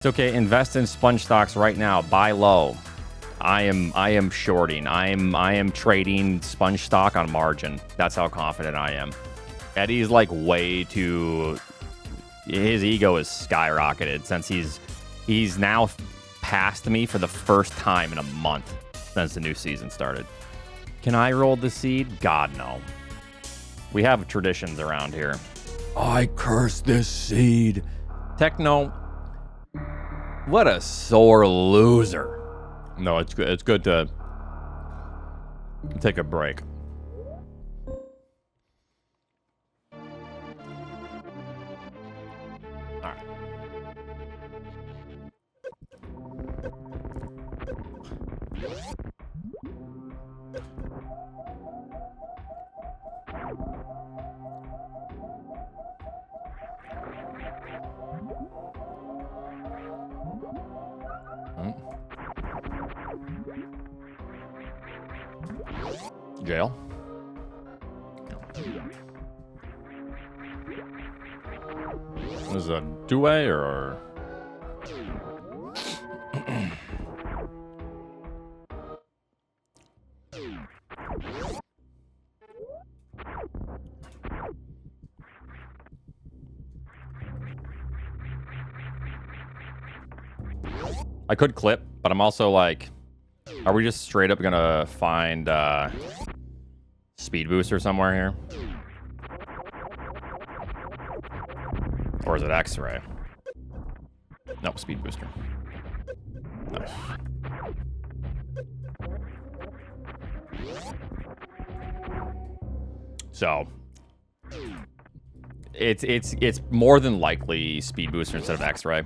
It's okay. Invest in sponge stocks right now. Buy low. I am shorting. I am trading sponge stock on margin. That's how confident I am. Eddie's like way too. His ego is skyrocketed since he's now passed me for the first time in a month since the new season started. Can I roll the seed? God, no. We have traditions around here. I curse this seed. Techno, what a sore loser. No, it's good. It's good to take a break. All right. Jail. Is it a two-way or? I could clip, but I'm also like, are we just straight up gonna find speed booster somewhere here? Or is it X-ray? No, speed booster. Nice. So it's more than likely speed booster instead of X-ray.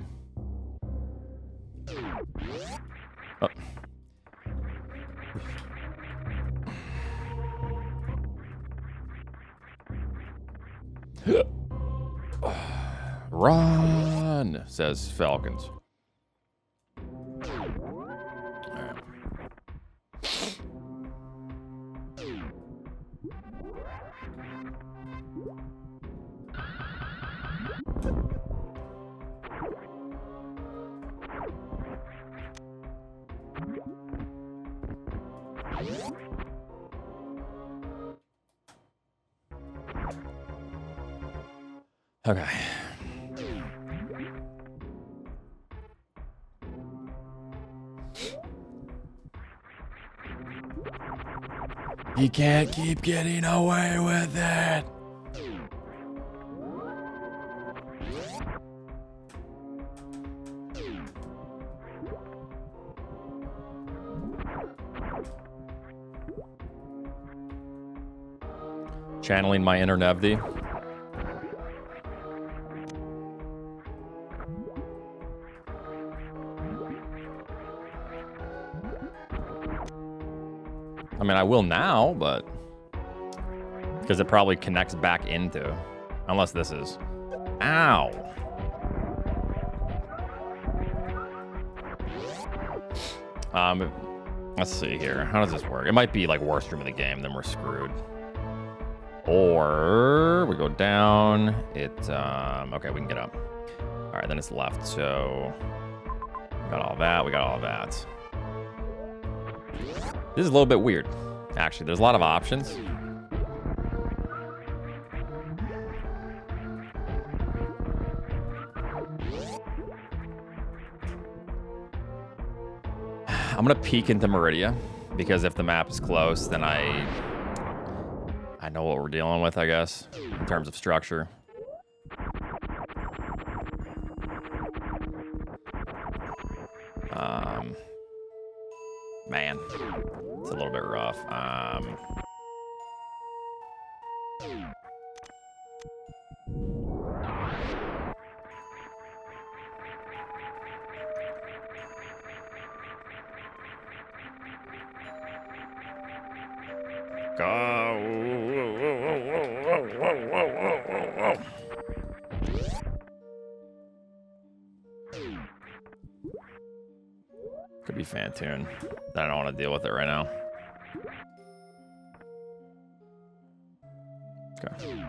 Oh. Run, says Falcons. Right. Okay. You can't keep getting away with it. Channeling my inner Nevdi. I mean, I will now, but because it probably connects back into, unless this is, ow. Let's see here. How does this work? It might be like worst room of the game, then we're screwed. Or we go down. Okay, we can get up. All right, then it's left. So we got all that. We got all that. This is a little bit weird. Actually, there's a lot of options. I'm gonna peek into Meridia because if the map is close, then I know what we're dealing with, I guess, in terms of structure. Man, it's a little bit rough. Could be Fantune. I don't want to deal with it right now. Okay.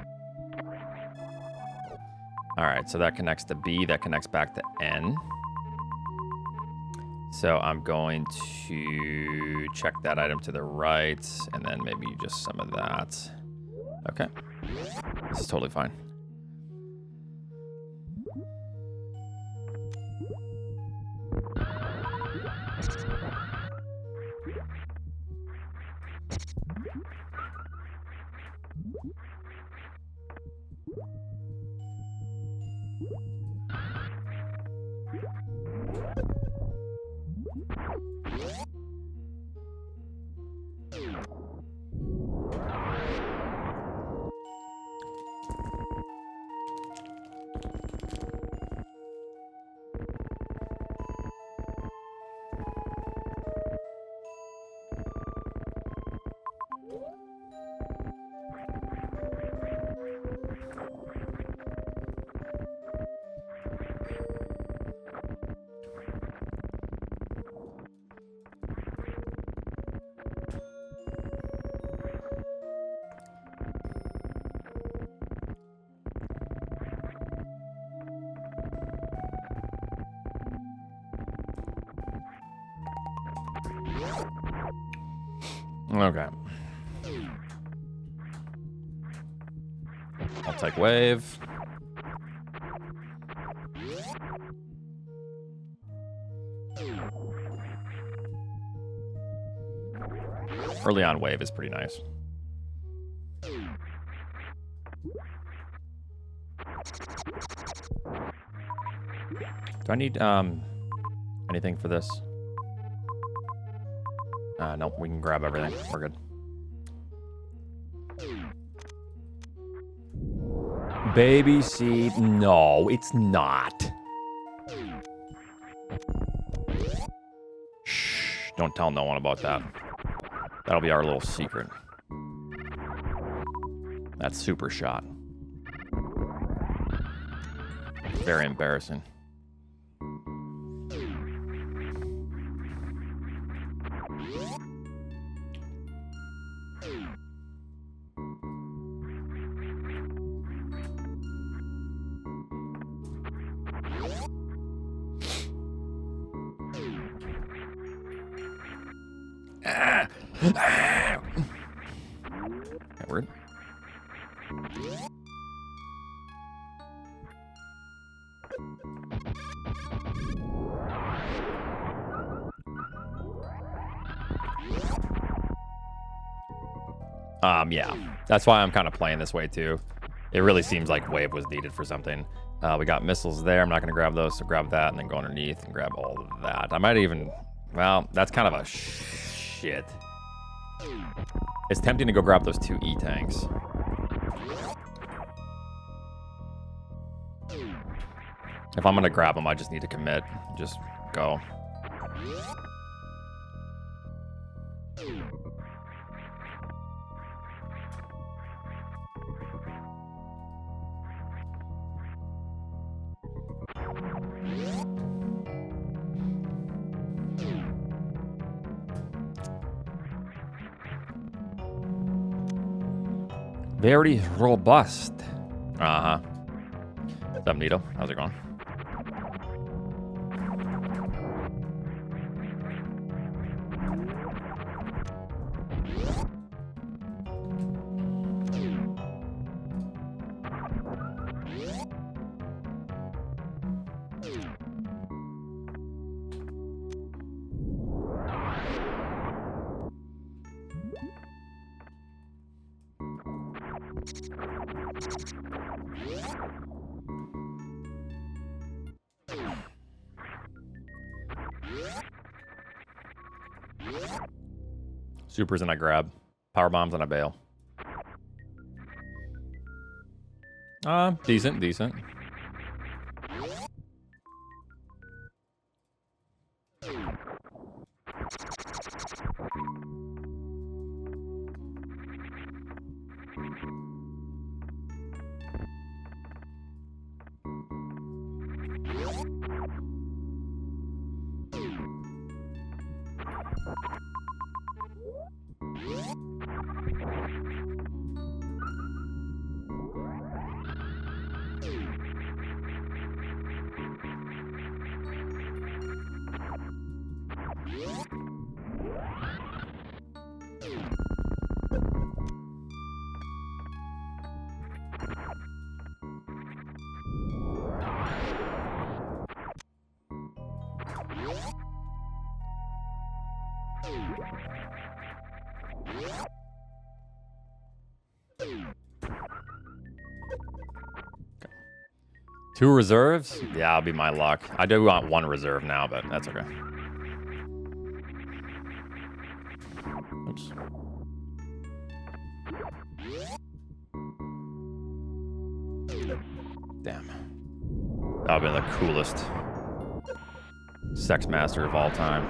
All right, so that connects to B. That connects back to N. So I'm going to check that item to the right, and then maybe just some of that. Okay. This is totally fine. Okay. I'll take wave. Early on wave is pretty nice. Do I need anything for this? Nope, we can grab everything. We're good. Baby seed. No, it's not. Shh. Don't tell no one about that. That'll be our little secret. That's super shot. Very embarrassing. Edward. Yeah, that's why I'm kind of playing this way too. It really seems like wave was needed for something. We got missiles there. I'm not going to grab those, so grab that and then go underneath and grab all of that. I might even, well, that's kind of a shit. It's tempting to go grab those 2 E-tanks. If I'm going to grab them, I just need to commit. Just go. Very robust. Uh-huh. What's up, Nito? How's it going? Supers and I grab. Power bombs and I bail. Decent, decent. Two reserves? Yeah, that'll be my luck. I do want one reserve now, but that's okay. Oops. Damn. That would be the coolest sex master of all time.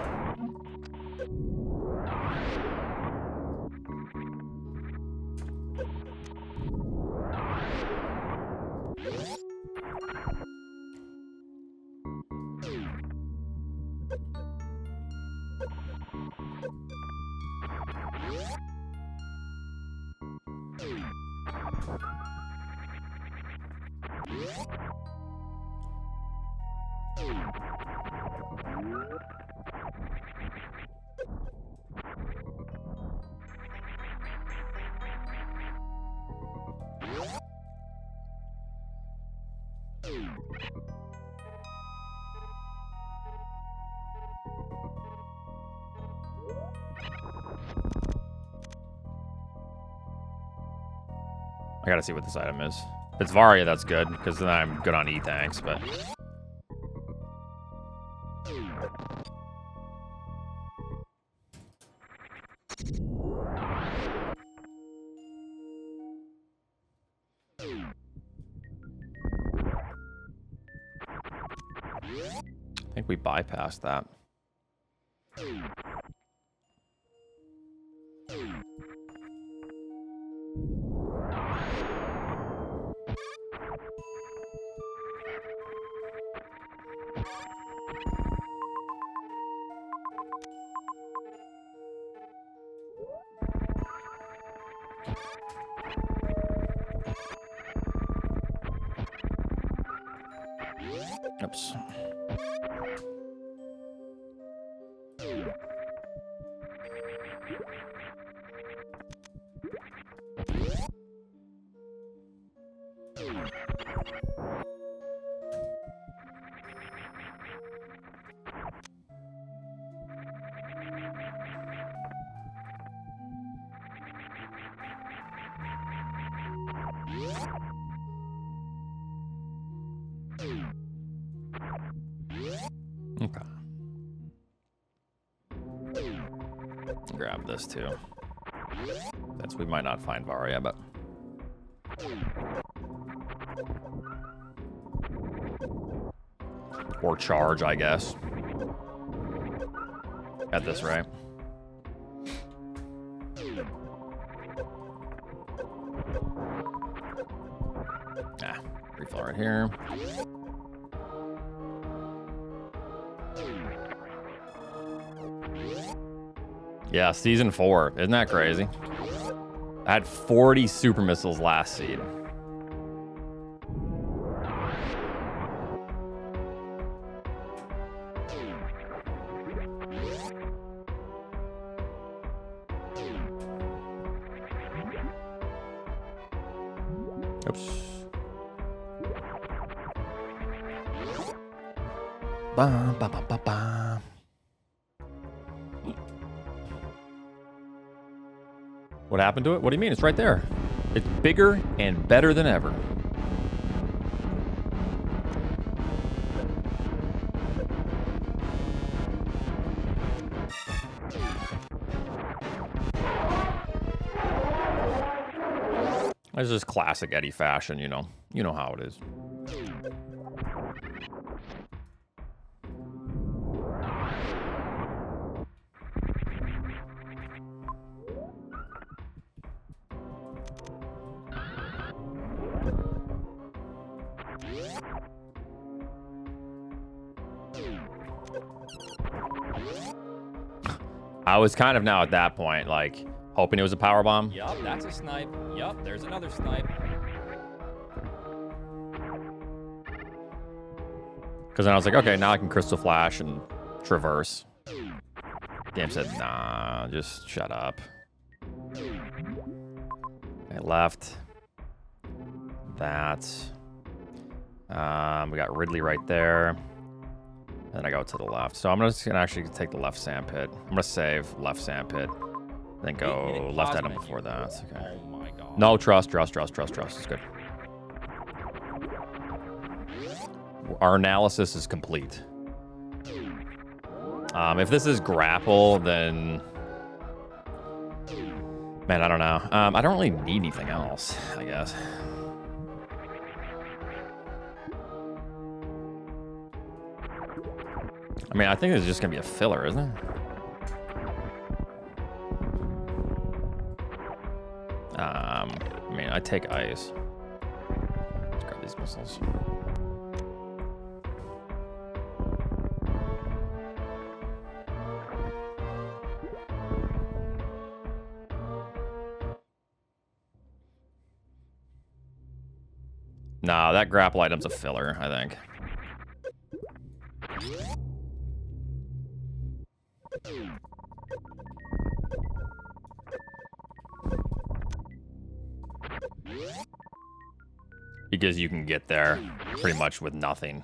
I gotta see what this item is. If it's Varia, that's good, because then I'm good on E-Tanks, but... I think we bypassed that. Oops. Okay. Grab this too. That's, we might not find Varia, but or charge, I guess. At this rate. Ah, refill right here. Yeah, season 4. Isn't that crazy? I had 40 super missiles last seed. Oops. Ba, ba, ba, ba, ba. What happened to it? What do you mean? It's right there. It's bigger and better than ever. That's just classic Eddie fashion, you know. You know how it is. I was kind of now at that point, like, hoping it was a power bomb. Yup, that's a snipe. Yup, there's another snipe. Because then I was like, okay, now I can crystal flash and traverse. Game said, nah, just shut up. Okay, left. That. We got Ridley right there. Then I go to the left. So I'm just gonna actually take the left sand pit. I'm gonna save left sand pit. Then go left item before that. Okay. Oh my god. No, trust. It's good. Our analysis is complete. If this is grapple, then... Man, I don't know. I don't really need anything else, I guess. I mean, I think this is just going to be a filler, isn't it? I mean, I take ice. Let's grab these missiles. Nah, that grapple item's a filler, I think. Because you can get there pretty much with nothing.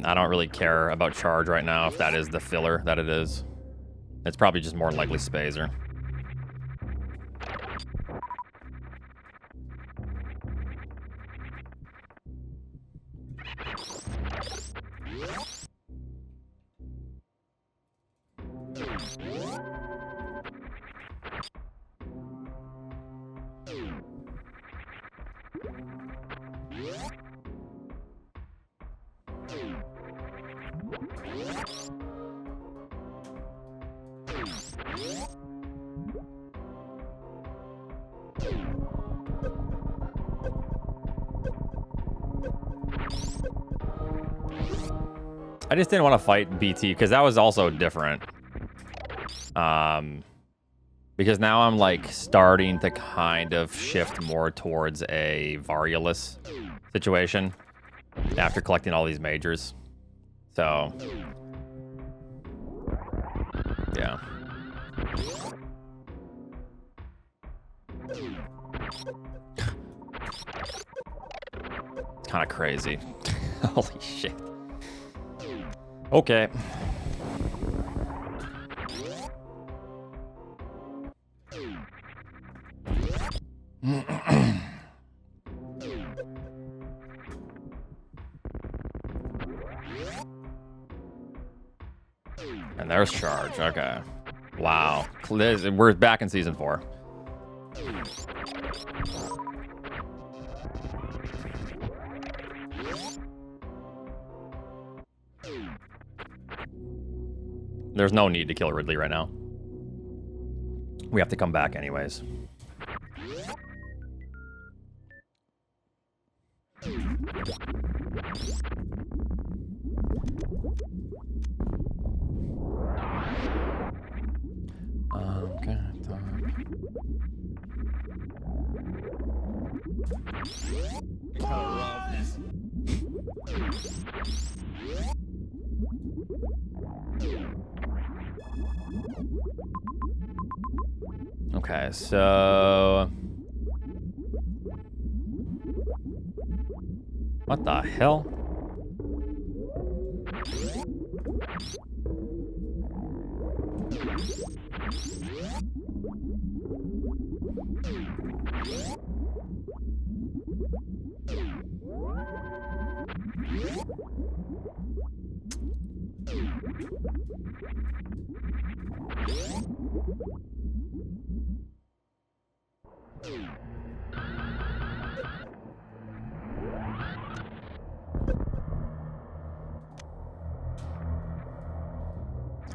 I don't really care about charge right now if that is the filler that it is. It's probably just more than likely Spazer. I just didn't want to fight BT because that was also different. Because now I'm like starting to kind of shift more towards a Variolus situation after collecting all these majors. So, yeah. It's kind of crazy. Holy shit. Okay. And there's charge. Okay. Wow. We're back in season 4. There's no need to kill Ridley right now. We have to come back anyways. Okay. Okay, so... What the hell?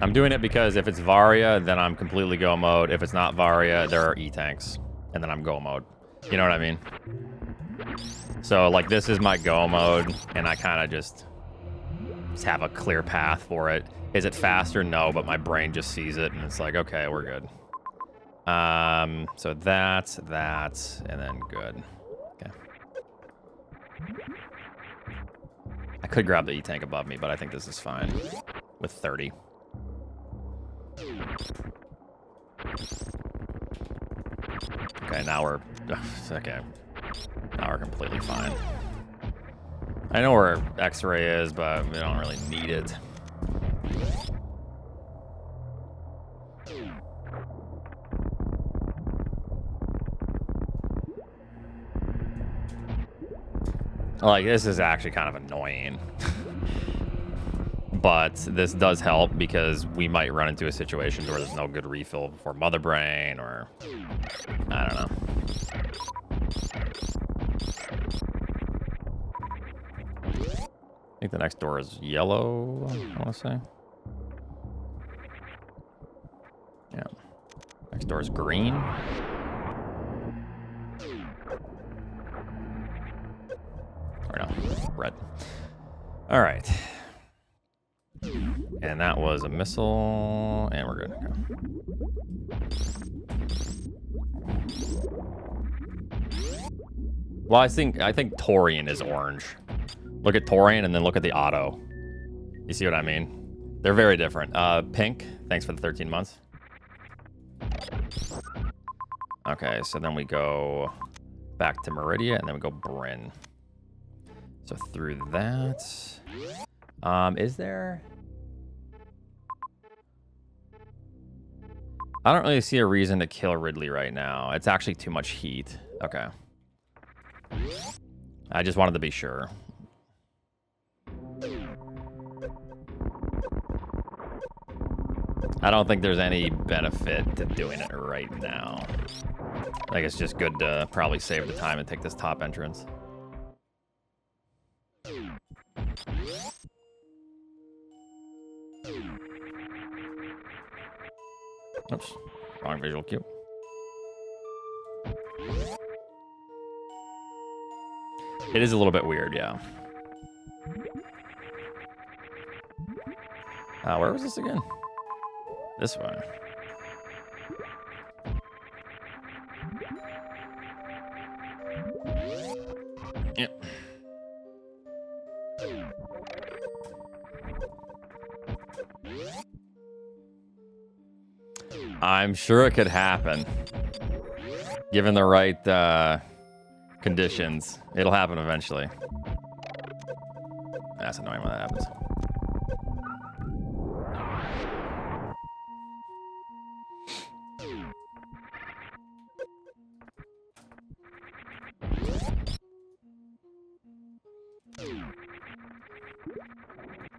I'm doing it because if it's Varia, then I'm completely go mode. If it's not Varia, there are E-tanks, and then I'm go mode. You know what I mean? So, like, this is my go mode, and I kind of just have a clear path for it. Is it faster? No, but my brain just sees it, and it's like, okay, we're good. So that's that, and then good. Okay. I could grab the E-tank above me, but I think this is fine with 30. Okay, now we're... Okay. Now we're completely fine. I know where X-ray is, but we don't really need it. Like, this is actually kind of annoying. But this does help because we might run into a situation where there's no good refill before Mother Brain, or I don't know. I think the next door is yellow, I want to say. Yeah. Next door is green. Or no, red. All right. And that was a missile, and we're good. Okay. Well, I think Torian is orange. Look at Torian and then look at the auto. You see what I mean? They're very different. Pink, thanks for the 13 months. Okay, so then we go back to Meridia, and then we go Bryn. So through that. Is there? I don't really see a reason to kill Ridley right now. It's actually too much heat. Okay. I just wanted to be sure. I don't think there's any benefit to doing it right now. I think it's just good to probably save the time and take this top entrance. Oops, wrong visual cue. It is a little bit weird, yeah. Where was this again? This way. Yep. I'm sure it could happen. Given the right conditions, it'll happen eventually. That's annoying when that happens.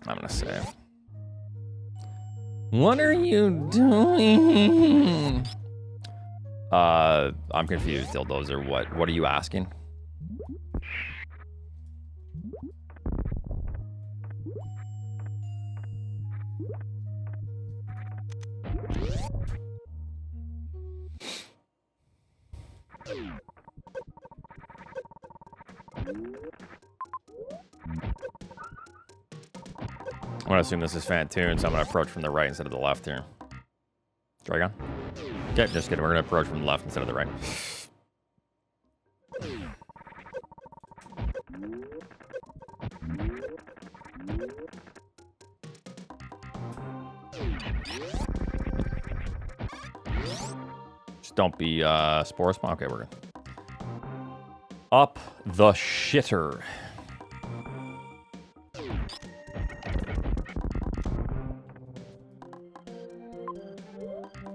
I'm gonna save. What are you doing? I'm confused, Dildozer. What are you asking? I'm gonna assume this is Fantoon, so I'm gonna approach from the right instead of the left here. Dragon? Okay, just kidding. We're gonna approach from the left instead of the right. Just don't be spore spawn. Okay, we're good. Up the shitter.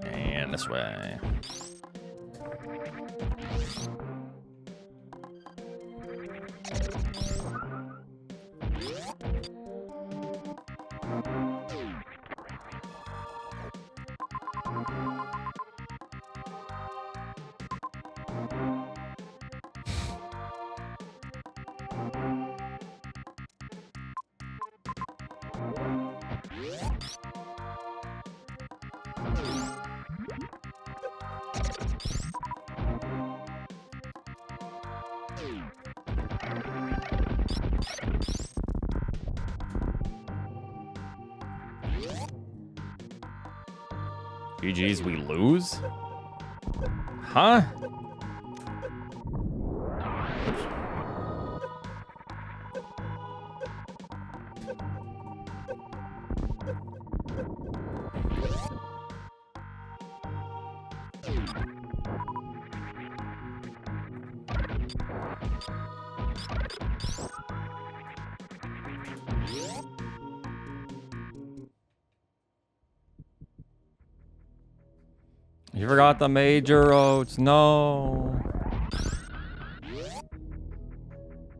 And this way. GG's, we lose? Huh? You forgot the major oats. No.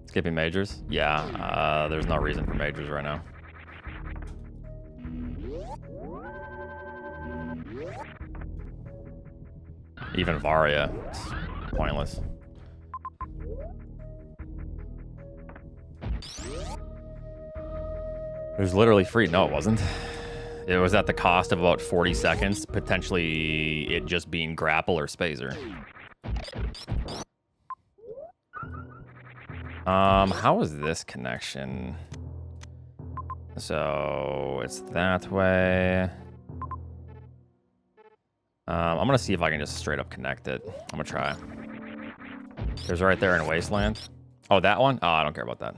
Skipping majors? Yeah, there's no reason for majors right now. Even Varia, it's pointless. It was literally free. No, it wasn't. It was at the cost of about 40 seconds, potentially it just being grapple or spazer. How is this connection? So it's that way. I'm gonna see if I can just straight up connect it. I'm gonna try. There's right there in Wasteland. Oh, that one? Oh, I don't care about that.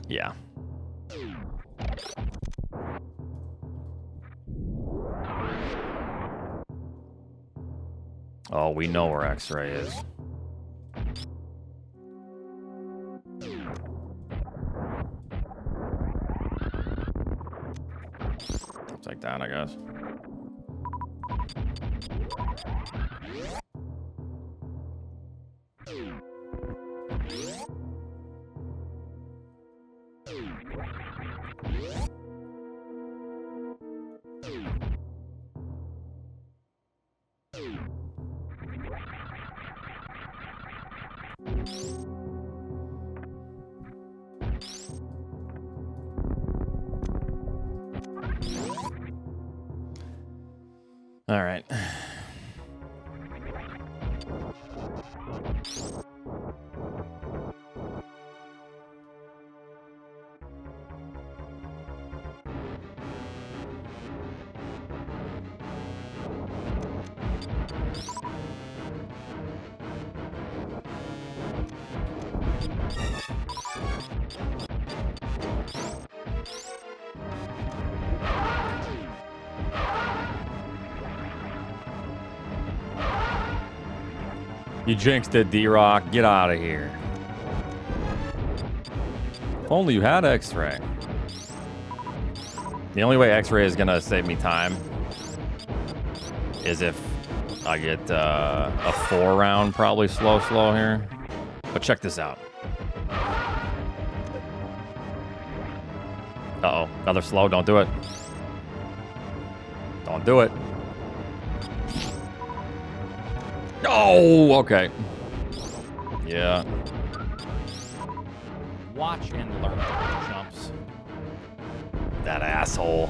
Yeah. Oh, we know where X-ray is. Like that, I guess. All right. You jinxed it, D-Rock. Get out of here. If only you had X-ray. The only way X-ray is gonna save me time is if I get a 4-round, probably slow here. But check this out. Uh-oh, another slow. Don't do it. Don't do it. Oh, okay. Yeah. Watch and learn jumps. That asshole.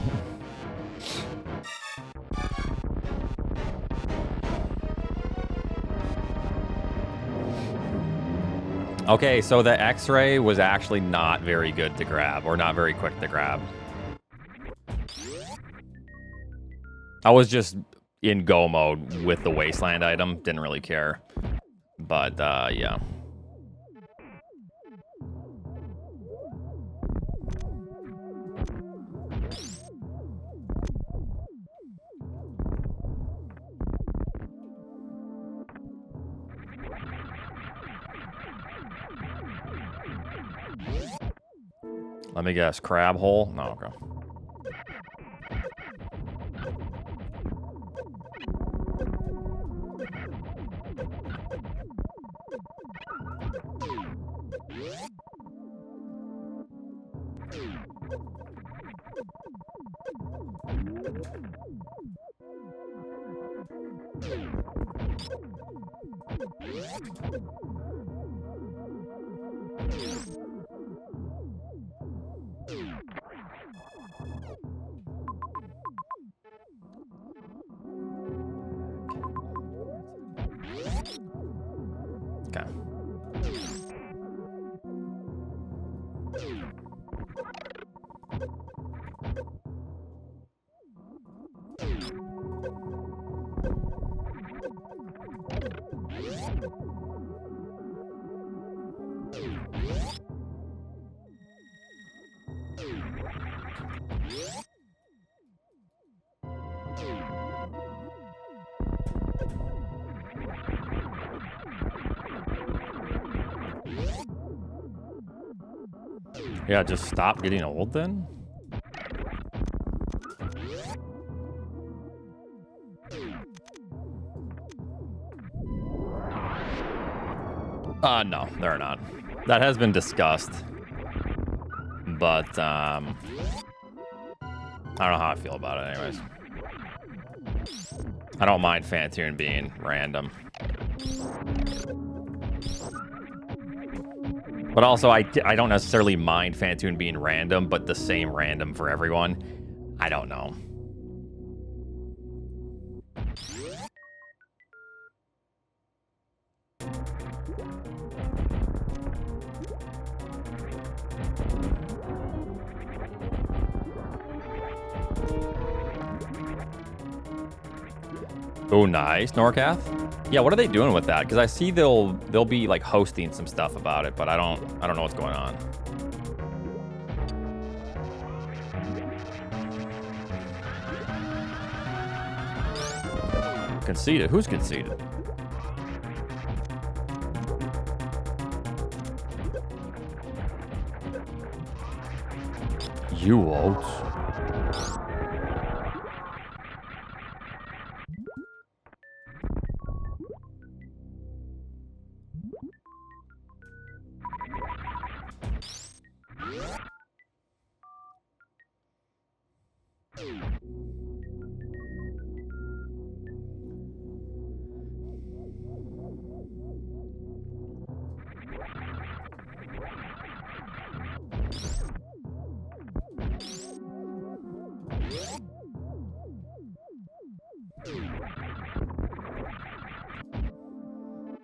Okay, so the X-ray was actually not very good to grab, or not very quick to grab. I was just in go mode with the Wasteland item, didn't really care. But, yeah. Let me guess, crab hole? No, okay. Okay. Yeah, just stop getting old then? No, they're not. That has been discussed. But, I don't know how I feel about it anyways. I don't mind Fantune being random. But also, I don't necessarily mind Fantune being random, but the same random for everyone. I don't know. Oh, nice, Norcath. Yeah, what are they doing with that? Because I see they'll be like hosting some stuff about it, but I don't know what's going on. Conceded? Who's conceded? You Oats.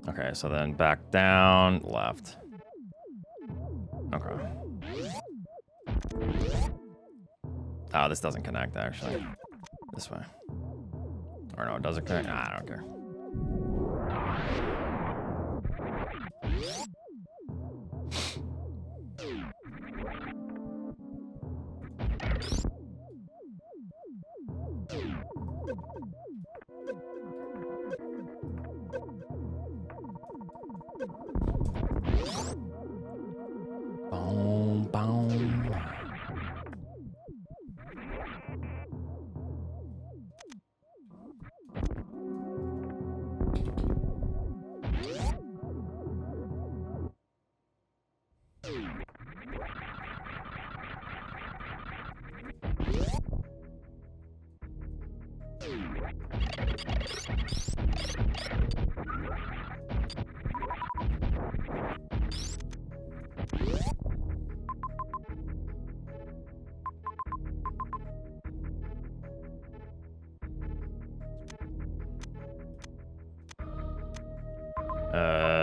Okay, so then back down, left. Okay. Oh, this doesn't connect, actually. This way. Or no, it doesn't connect? Nah, I don't care. Boom, boom.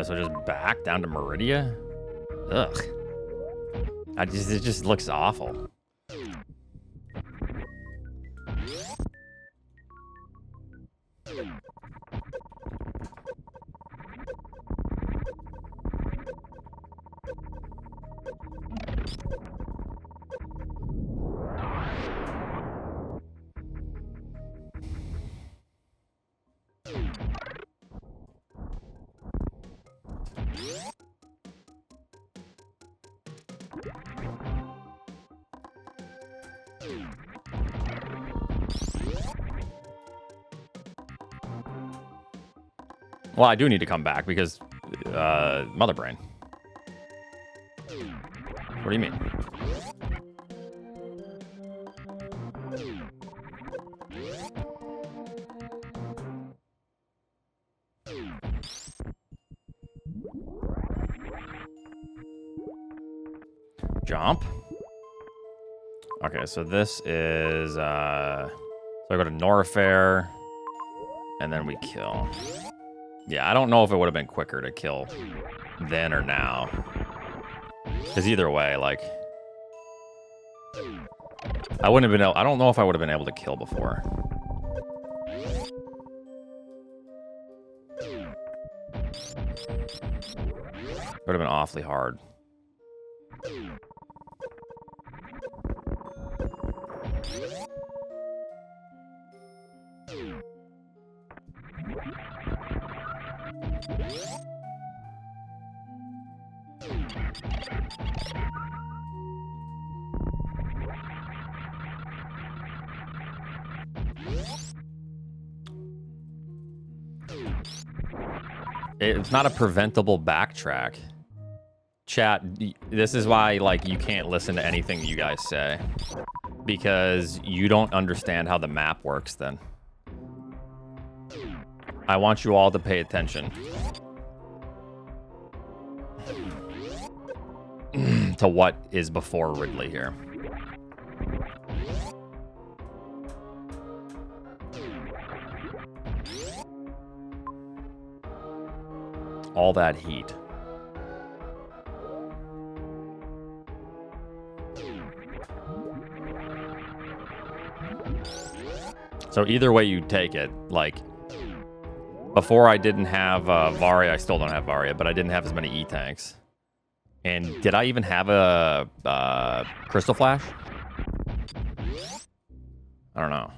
So just back down to Meridia? Ugh. It just looks awful. Well, I do need to come back because Mother Brain. What do you mean? Jump. Okay, so this is, so I go to Norfair, and then we kill. Yeah, I don't know if it would have been quicker to kill then or now. Because either way, like, I wouldn't have been able, I don't know if I would have been able to kill before. It would have been awfully hard. It's not a preventable backtrack. Chat, this is why, like, you can't listen to anything you guys say. Because you don't understand how the map works then. I want you all to pay attention. To what is before Ridley here. All that heat. So either way you take it, like, before I didn't have Varia, I still don't have Varia, but I didn't have as many E-tanks. And did I even have a Crystal Flash? I don't know.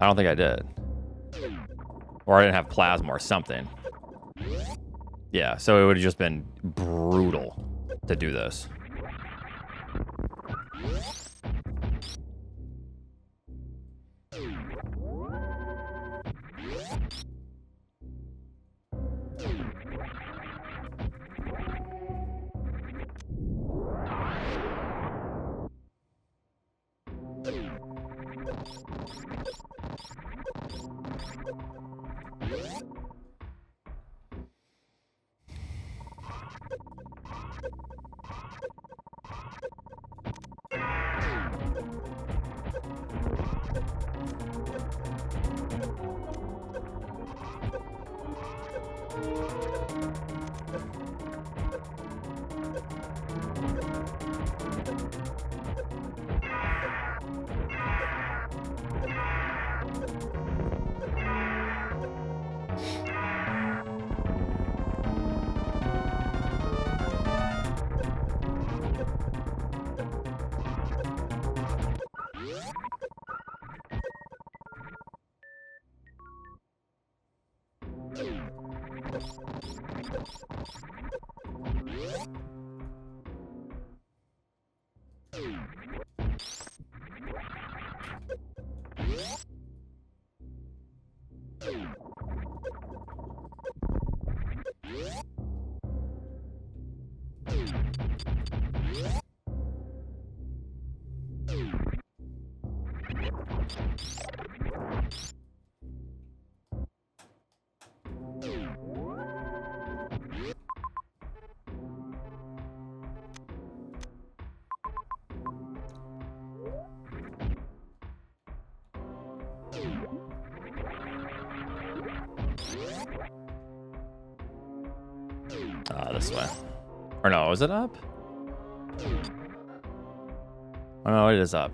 I don't think I did. Or I didn't have Plasma or something. Yeah, so it would have just been brutal to do this. This way. Or no, is it up? Oh no, it is up.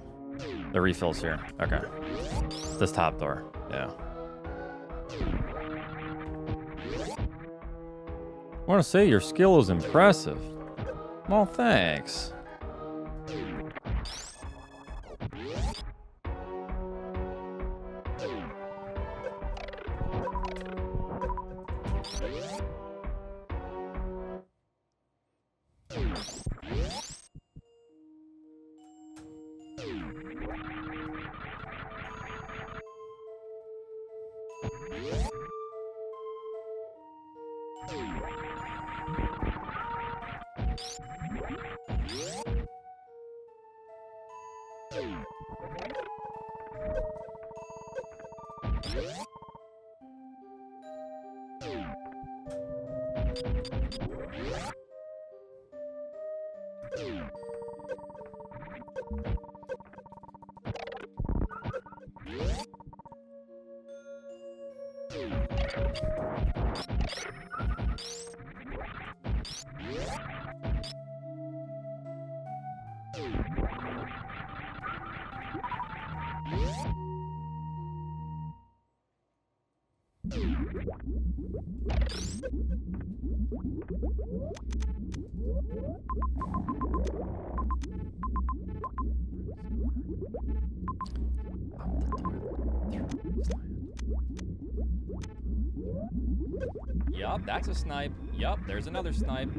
The refill's here. Okay. This top door. Yeah. I want to say your skill is impressive. Well, thanks. Yup, that's a snipe. Yup, there's another snipe.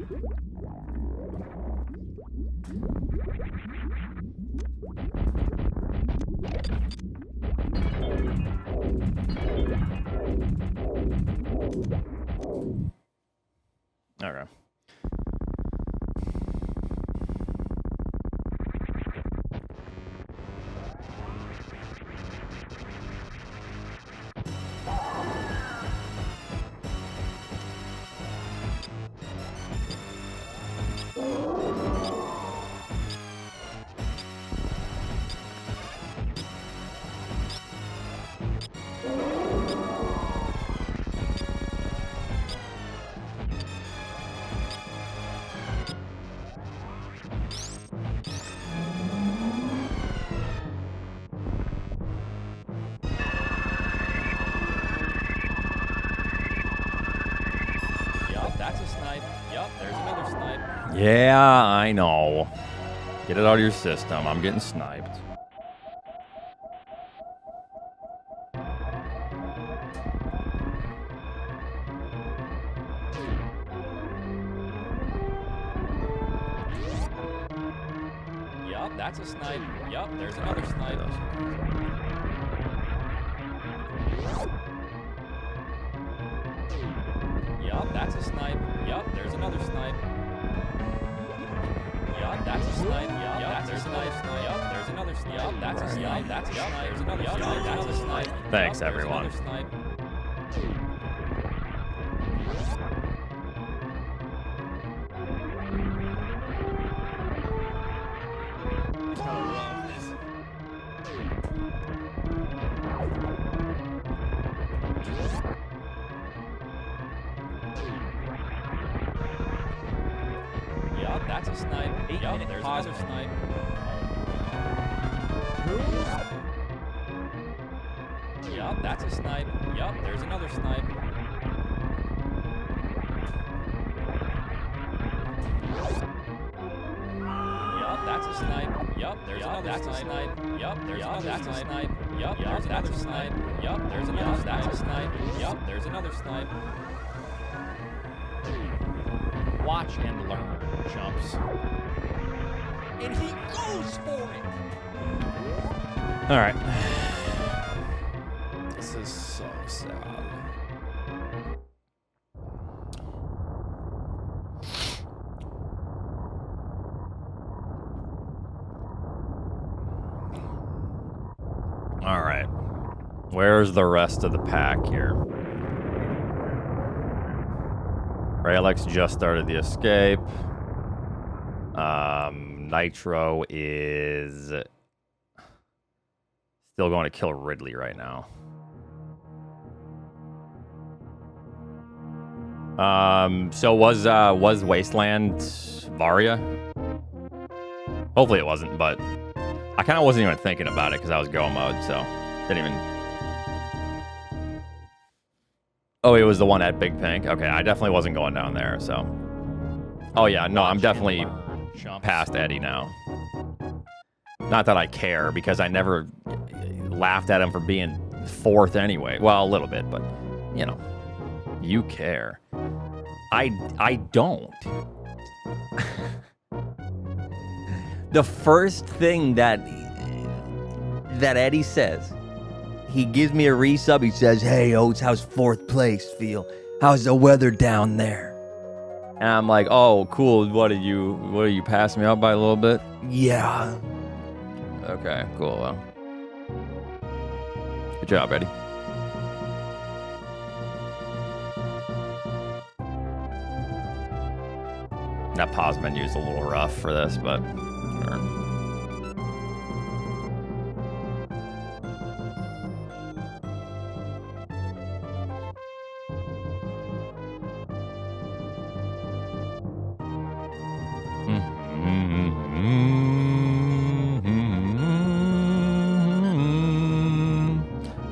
Okay. Yup, that's a snipe. Yup, there's another snipe. Yeah, I know. Get it out of your system. I'm getting sniped. Yup, that's a snipe. Yup, there's another snipe. Yup, that's a snipe. Yup, there's another snipe. Yup, that's a snipe. Yup, there's another snipe. Yup, there's another snipe. Yup, that's a snipe. That's a snipe. There's another snipe. That's a snipe. Thanks, everyone. There's another snipe. Yup, that's a snipe. Yup, there's another snipe. Yup, that's a snipe. Yup, there's another snipe. Yup, that's a snipe. Yup, there's another snipe. Yup, there's another snipe. Yup, there's another snipe. Yup, there's another. That's a snipe. Yup, there's another snipe. Watch and learn, chumps. And he goes for it. All right. This is so sad. All right. Where's the rest of the pack here? Alex just started the escape. Nitro is still going to kill Ridley right now. So was Wasteland Varia? Hopefully it wasn't, but I kind of wasn't even thinking about it because I was go mode, so didn't even. Oh, it was the one at Big Pink. Okay, I definitely wasn't going down there. So. Oh yeah, no, I'm definitely past Eddie now. Not that I care because I never laughed at him for being fourth anyway. Well, a little bit, but you know, you care. I don't. The first thing that Eddie says, he gives me a resub. He says, "Hey Oats, how's fourth place feel? How's the weather down there?" And I'm like, "Oh, cool. What are you passing me out by a little bit?" "Yeah." Okay, cool. Well, good job, Eddie. That pause menu is a little rough for this, but sure.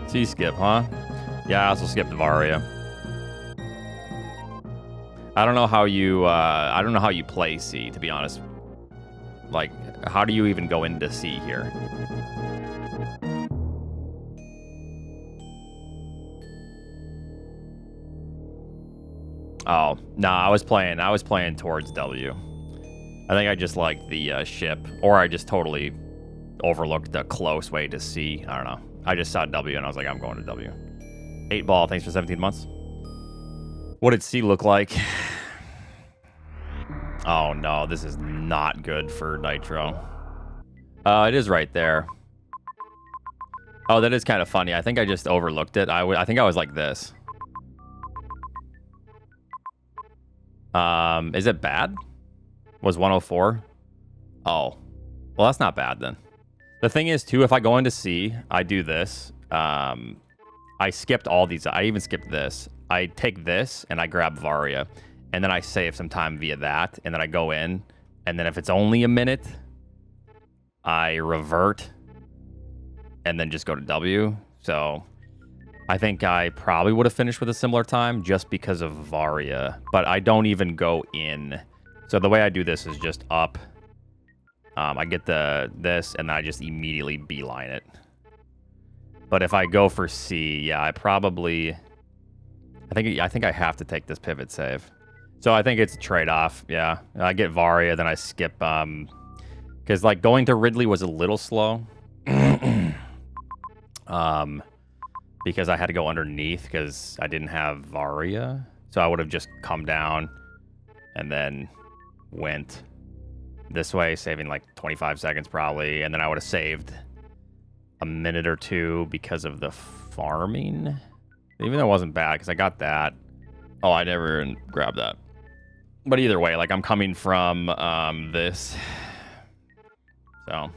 C-skip, huh? Yeah, I also skipped Varia. I don't know how you play C, to be honest. Like, how do you even go into C here? Oh, no, I was playing towards W. I think I just liked the ship, or I just totally overlooked the close way to C. I don't know. I just saw W and I was like, I'm going to W. 8-ball, thanks for 17 months. What did C look like? Oh no, this is not good for Nitro. It is right there. Oh, that is kind of funny. I think I just overlooked it. I think I was like this. Is it bad? Was 104? Oh. Well, that's not bad then. The thing is, too, if I go into C, I do this. I skipped all these. I even skipped this. I take this, and I grab Varia. And then I save some time via that. And then I go in. And then if it's only a minute, I revert. And then just go to W. So I think I probably would have finished with a similar time just because of Varia. But I don't even go in. So the way I do this is just up. I get this, and then I just immediately beeline it. But if I go for C, yeah, I think I have to take this pivot save. So I think it's a trade-off. Yeah, I get Varia, then I skip. Because like going to Ridley was a little slow. Because I had to go underneath because I didn't have Varia, so I would have just come down and then went this way, saving like 25 seconds probably, and then I would have saved a minute or two because of the farming. Even though it wasn't bad, because I got that. Oh, I never even grabbed that. But either way, like I'm coming from this. So.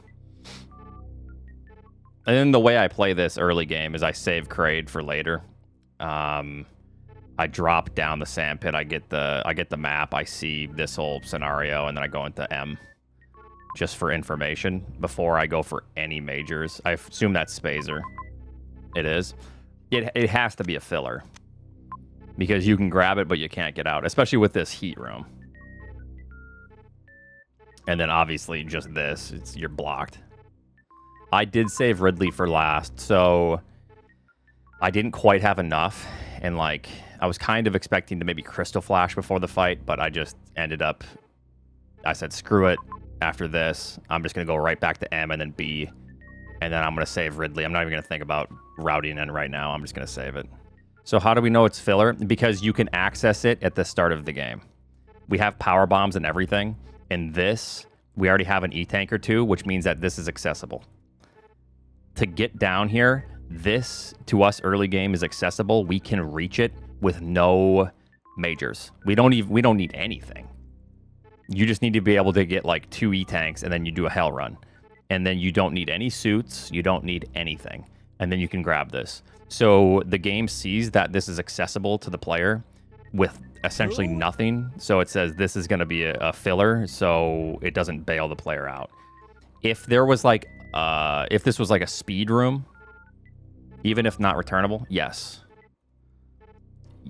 And then the way I play this early game is I save Kraid for later. I drop down the sandpit. I get the map. I see this whole scenario, and then I go into M, just for information before I go for any majors. I assume that's Spazer. It is. It has to be a filler because you can grab it, but you can't get out, especially with this heat room. And then obviously just this, you're blocked. I did save Ridley for last, so I didn't quite have enough, and like I was kind of expecting to maybe Crystal Flash before the fight, but I just ended up, I said screw it. After this, I'm just gonna go right back to M and then B, and then I'm gonna save Ridley. I'm not even gonna think about routing in right now. I'm just gonna save it. So how do we know it's filler? Because you can access it at the start of the game. We have power bombs and everything. In this, we already have an E-tank or two, which means that this is accessible. To get down here, this to us early game is accessible. We can reach it with no majors. We don't need anything. You just need to be able to get like 2 E-tanks, and then you do a hell run. And then you don't need any suits. You don't need anything. And then you can grab this. So the game sees that this is accessible to the player with essentially nothing. So it says this is going to be a filler, so it doesn't bail the player out. If there was like, if this was like a speed room, even if not returnable, yes.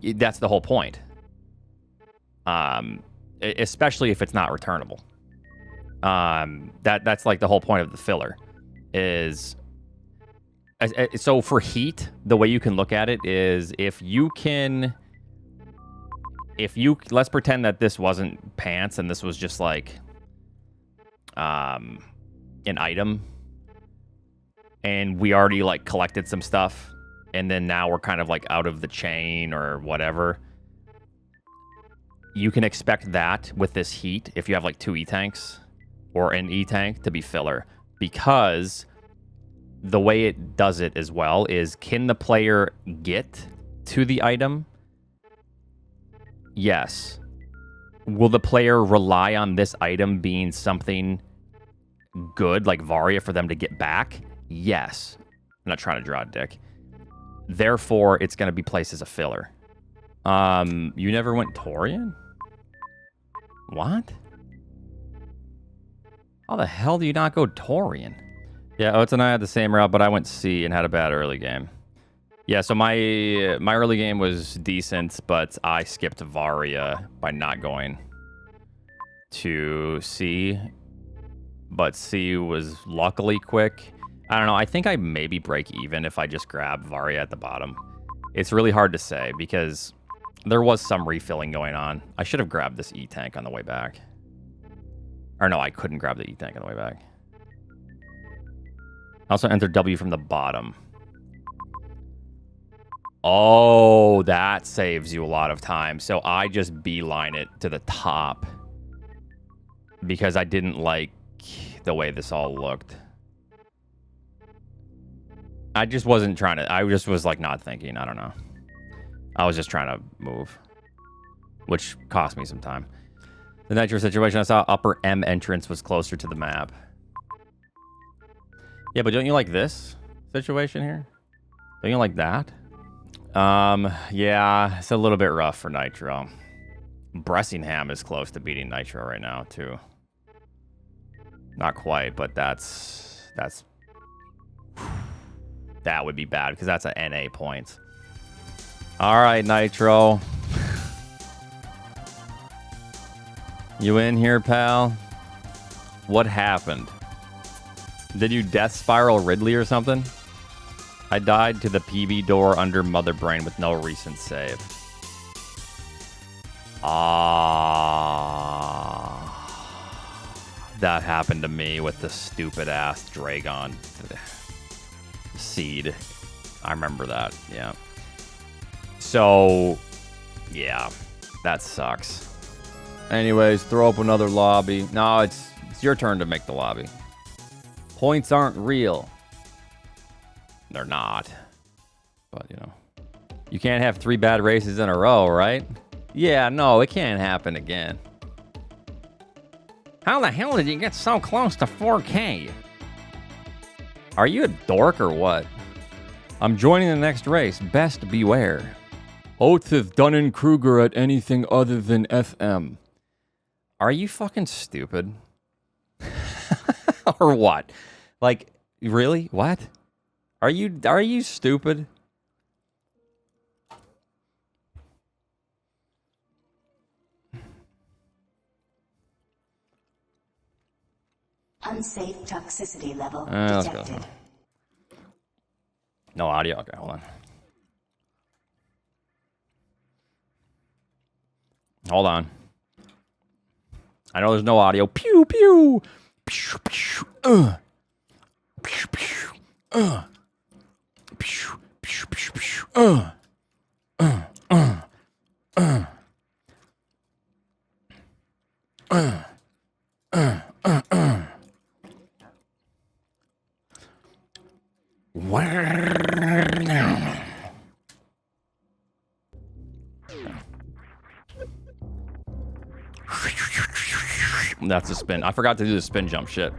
That's the whole point. Especially if it's not returnable. That's like the whole point of the filler is so for heat, the way you can look at it is if you let's pretend that this wasn't pants and this was just like an item, and we already like collected some stuff, and then now we're kind of like out of the chain or whatever. You can expect that with this heat, if you have like 2 E-tanks or an E-tank, to be filler. Because the way it does it as well is, can the player get to the item? Yes. Will the player rely on this item being something good, like Varia, for them to get back? Yes. I'm not trying to draw a dick. Therefore, it's going to be placed as a filler. You never went Torian? What? How the hell do you not go Torian? Yeah, Oats and I had the same route, but I went C and had a bad early game. Yeah, so my early game was decent, but I skipped Varia by not going to C. But C was luckily quick. I don't know. I think I maybe break even if I just grab Varia at the bottom. It's really hard to say because there was some refilling going on. I should have grabbed this E-Tank on the way back. Or no, I couldn't grab the E-Tank on the way back. I also entered W from the bottom. Oh, that saves you a lot of time. So I just beeline it to the top because I didn't like the way this all looked. I just wasn't trying to... I just was like not thinking. I don't know. I was just trying to move, which cost me some time. The Nitro situation, I saw upper M entrance was closer to the map. Yeah, but don't you like this situation here? Don't you like that? Yeah, it's a little bit rough for Nitro. Bressingham is close to beating Nitro right now, too. Not quite, but that's that would be bad because that's an NA point. All right, Nitro. You in here, pal? What happened? Did you death spiral Ridley or something? I died to the PB door under Mother Brain with no recent save. That happened to me with the stupid ass Dragon seed. I remember that, yeah. So, yeah, that sucks. Anyways, throw up another lobby. No, it's your turn to make the lobby. Points aren't real. They're not. But, you know. You can't have 3 bad races in a row, right? Yeah, no, it can't happen again. How the hell did you get so close to 4K? Are you a dork or what? I'm joining the next race. Best beware. Oath is Dunning-Kruger at anything other than FM. Are you fucking stupid? Or what? Like, really? What? Are you stupid? Unsafe toxicity level Let's detected. go. No audio? Okay, hold on. Hold on. I know there's no audio. Pew, pew. Pew, pew. Pew, pew. Pew, pew, pew, pew. That's a spin. I forgot to do the spin jump shit.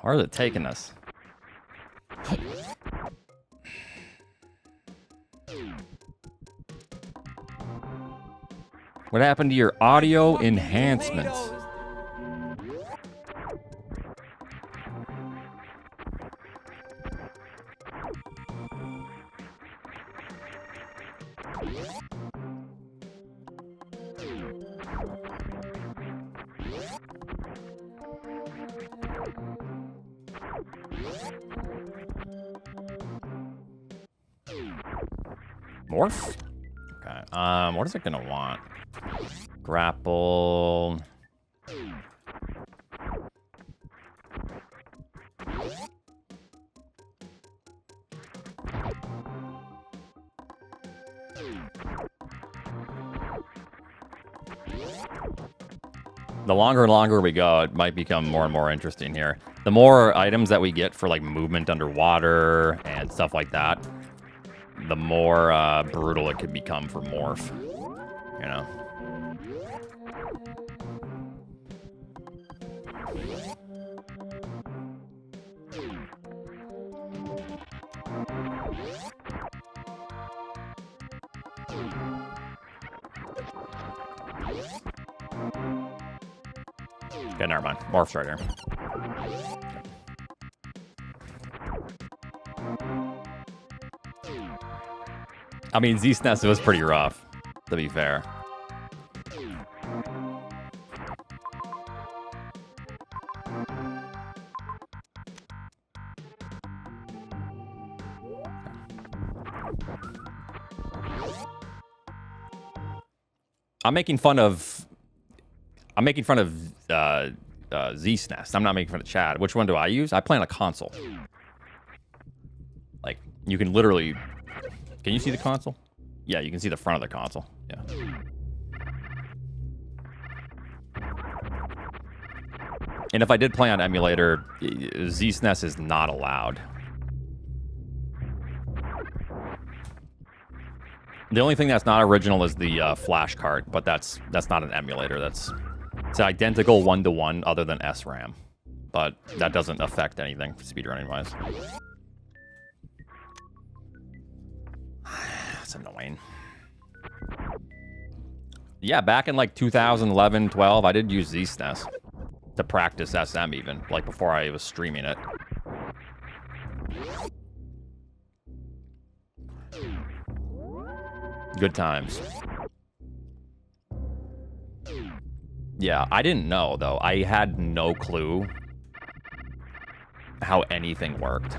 Where is it taking us? What happened to your audio enhancements? Morph? Okay. What is it gonna want? Grapple. The longer and longer we go, it might become more and more interesting here. The more items that we get for like movement underwater and stuff like that, the more brutal it could become for Morph, you know? Okay, never mind. Morph's right here. I mean, Z-SNES was pretty rough, to be fair. I'm making fun of Z-SNES. I'm not making fun of Chad. Which one do I use? I play on a console. Like, you can literally... Can you see the console? Yeah, you can see the front of the console. Yeah. And if I did play on emulator, Z-SNES is not allowed. The only thing that's not original is the flash card, but that's not an emulator. It's identical 1-to-1 other than SRAM, but that doesn't affect anything speedrunning wise. That's annoying. Yeah, back in like 2011, 12, I did use Z-SNES to practice SM even, like before I was streaming it. Good times. Yeah, I didn't know, though. I had no clue how anything worked.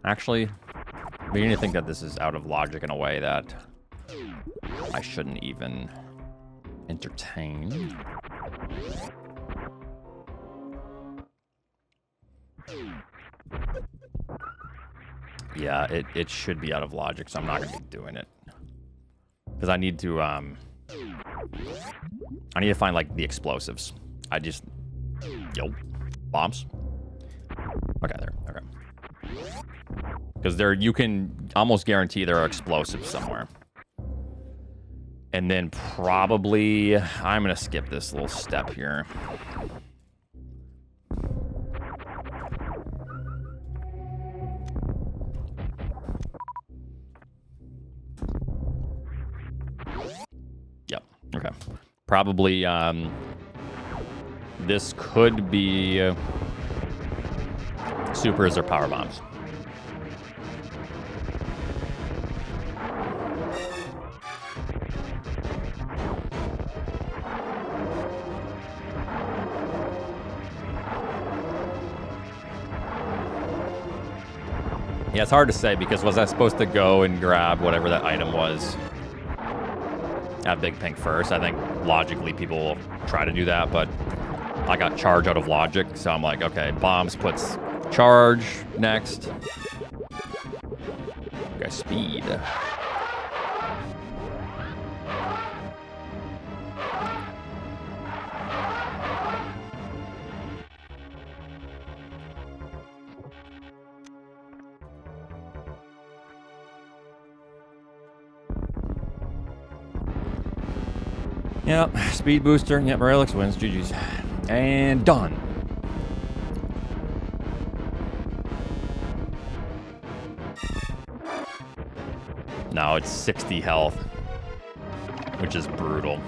Actually, I'm beginning to think that this is out of logic in a way that I shouldn't even entertain. Yeah, it should be out of logic, so I'm not going to be doing it. Because I need to find, like, the explosives. Yo, bombs. Okay, there, okay. Because you can almost guarantee there are explosives somewhere. And then probably, I'm going to skip this little step here. Yep, okay. Probably, this could be supers or power bombs. Yeah, it's hard to say because was I supposed to go and grab whatever that item was at Big Pink first? I think logically people will try to do that, but I got charge out of logic, so I'm like, okay, bombs puts charge next. Okay, speed. Yep, speed booster. Yep, Relics wins. GG's. And done. No, it's 60 health, which is brutal.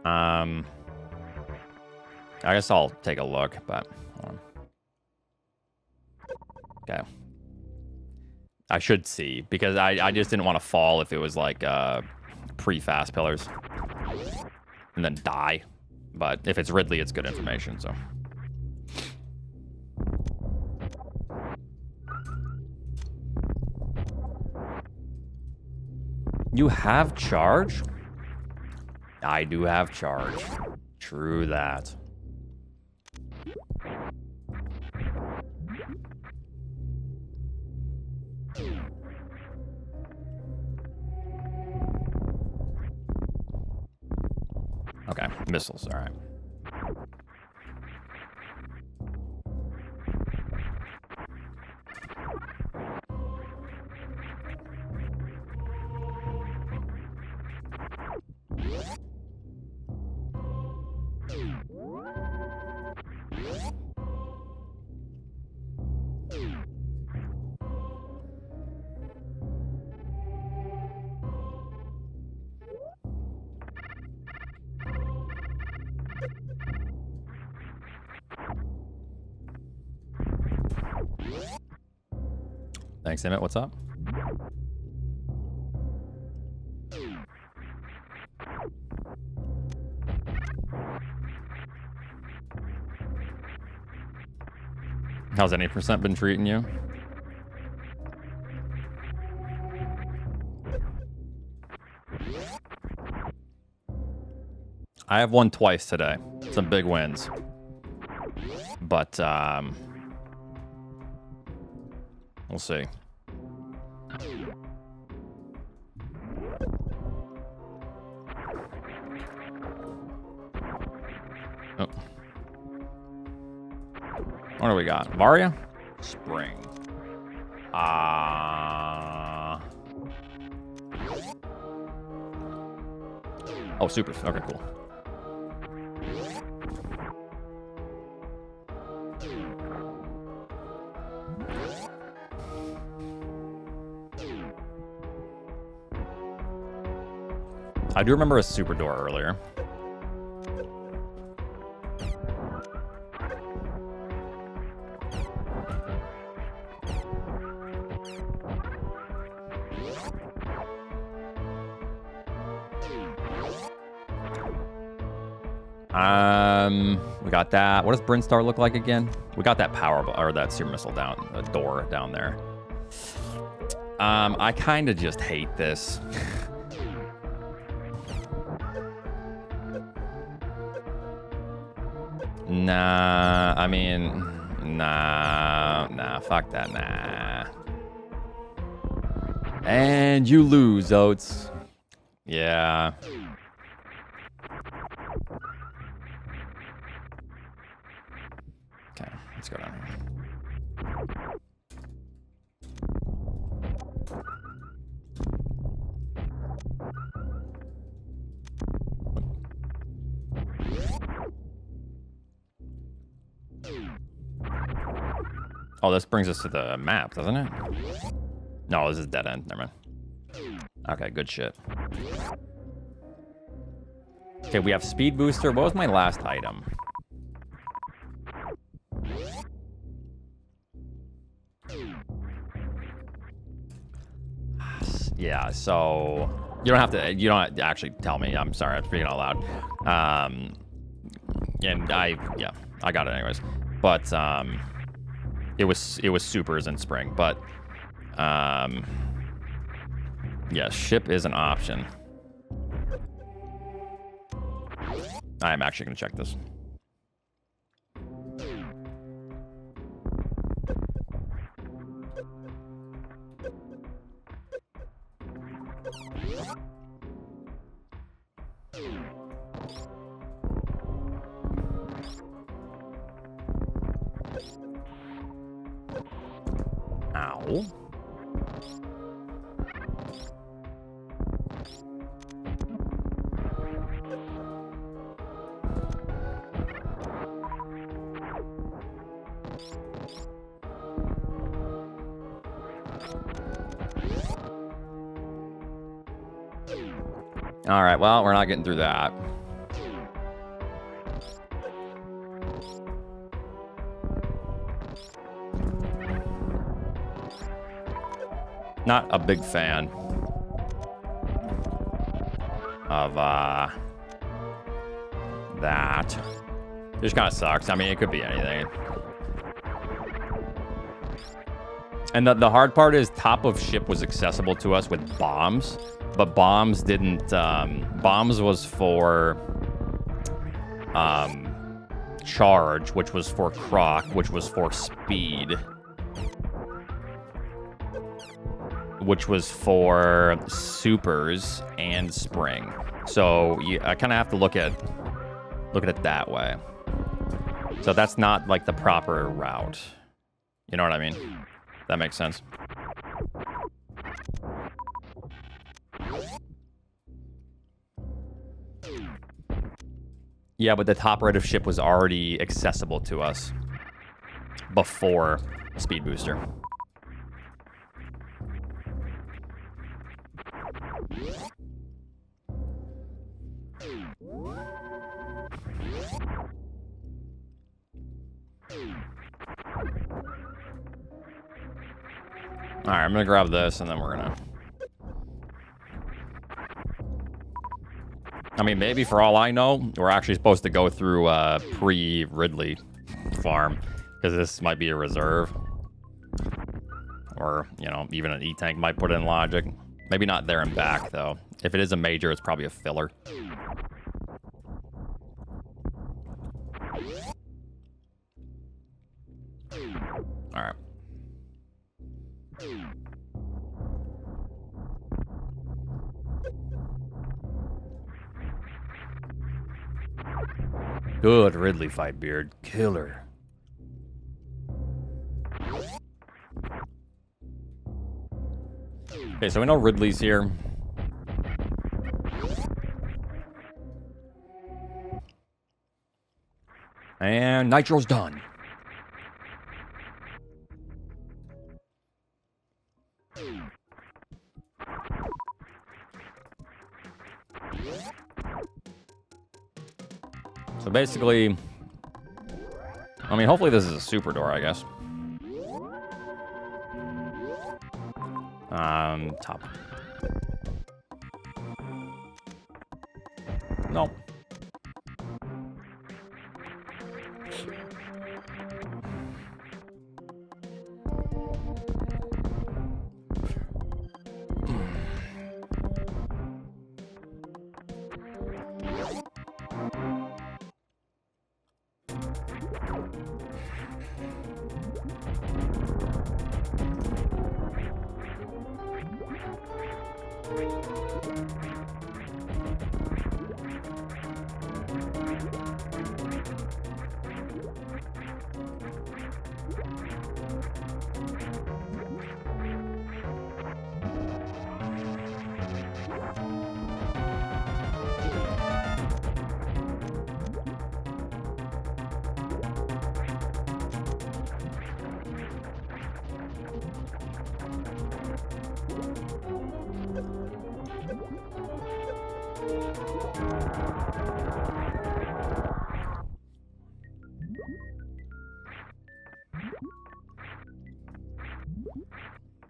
I guess I'll take a look, but hold on. Okay. I should see, because I just didn't want to fall if it was like pre-fast pillars and then die. But if it's Ridley, it's good information, so. You have charge? I do have charge. True that. Okay, missiles, all right. Thanks, Emmett. What's up? How's any percent been treating you? I have won twice today. Some big wins. But, we'll see. Oh. What do we got? Varia? Spring. Oh, super. Okay, cool. I do remember a super door earlier. We got that. What does Brinstar look like again? We got that power or that super missile down, the door down there. I kind of just hate this. Nah, I mean, nah, fuck that, nah. And you lose, Oats. Yeah. Okay, let's go down here. Oh, this brings us to the map, doesn't it? No, this is dead end. Never mind. Okay, good shit. Okay, we have speed booster. What was my last item? Yeah, so you don't have to actually tell me. I'm sorry, I'm speaking out loud. And I got it anyways. But it was supers in spring, but yeah, ship is an option. I'm actually gonna check this. Ow. All right, well, we're not getting through that. Not a big fan of that. It just kind of sucks. I mean, it could be anything. And the hard part is top of ship was accessible to us with bombs, but bombs didn't. Bombs was for charge, which was for croc, which was for speed, which was for supers and spring. So I kind of have to look at it that way. So that's not like the proper route. You know what I mean? That makes sense. Yeah, but the top right of ship was already accessible to us before speed booster. All right, I'm gonna grab this and then we're gonna... I mean, maybe for all I know, we're actually supposed to go through pre-Ridley farm, because this might be a reserve. Or, you know, even an E-Tank might put in logic. Maybe not there and back, though. If it is a major, it's probably a filler. All right. Good Ridley fight, Beard. Killer. Okay, so we know Ridley's here. And Nitro's done. So basically, I mean, hopefully this is a super door, I guess. Top. No.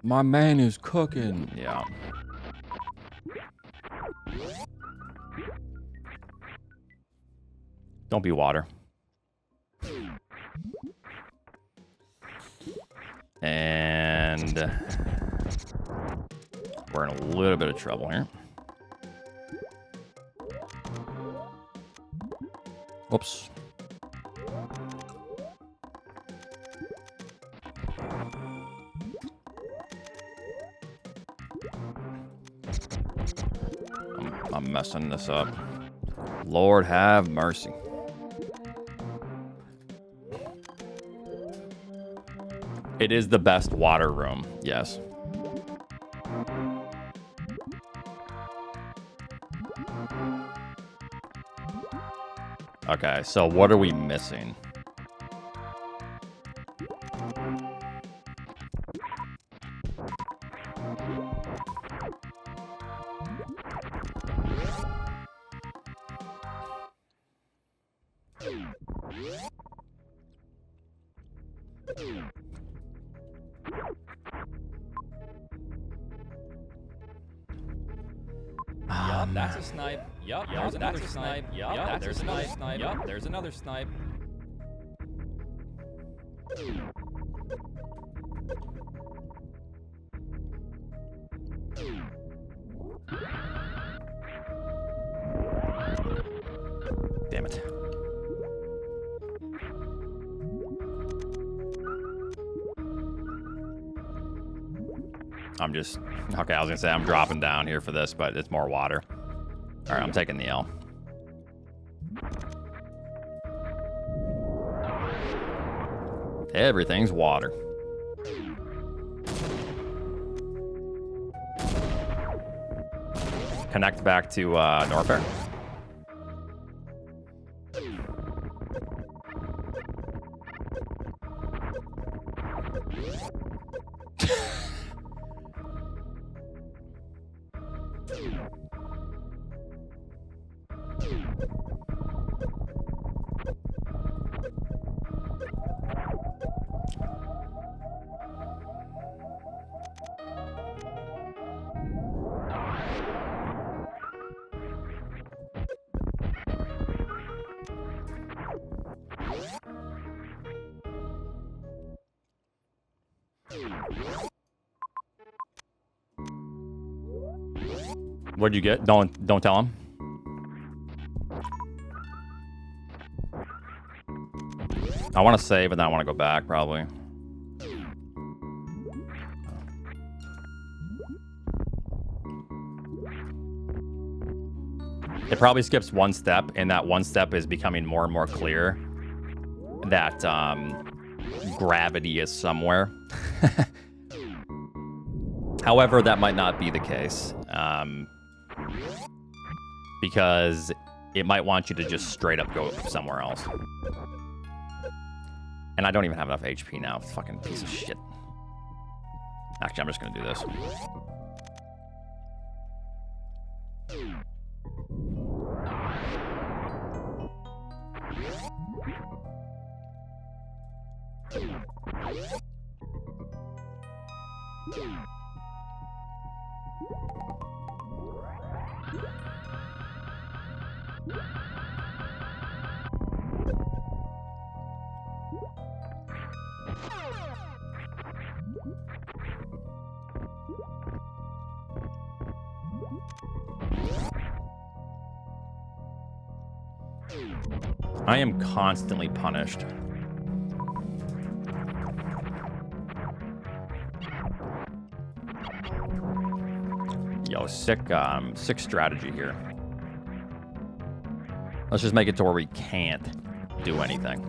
My man is cooking. Yeah. Don't be water. And we're in a little bit of trouble here. Whoops. I'm messing this up. Lord have mercy. It is the best water room, yes. Okay, so what are we missing? Yup, that's a snipe. Yup, there's another snipe. Yup, there's another snipe. Yup, there's another snipe. Damn it. I'm just... Okay, I was gonna say I'm dropping down here for this, but it's more water. Alright, I'm taking the L. Everything's water. Connect back to Norfair. What'd you get? Don't tell him. I want to save, but then I want to go back, probably. It probably skips one step, and that one step is becoming more and more clear that gravity is somewhere. However, that might not be the case. Because it might want you to just straight up go somewhere else. And I don't even have enough HP now. Fucking piece of shit. Actually, I'm just gonna do this. I am constantly punished. Yo, sick strategy here. Let's just make it to where we can't do anything.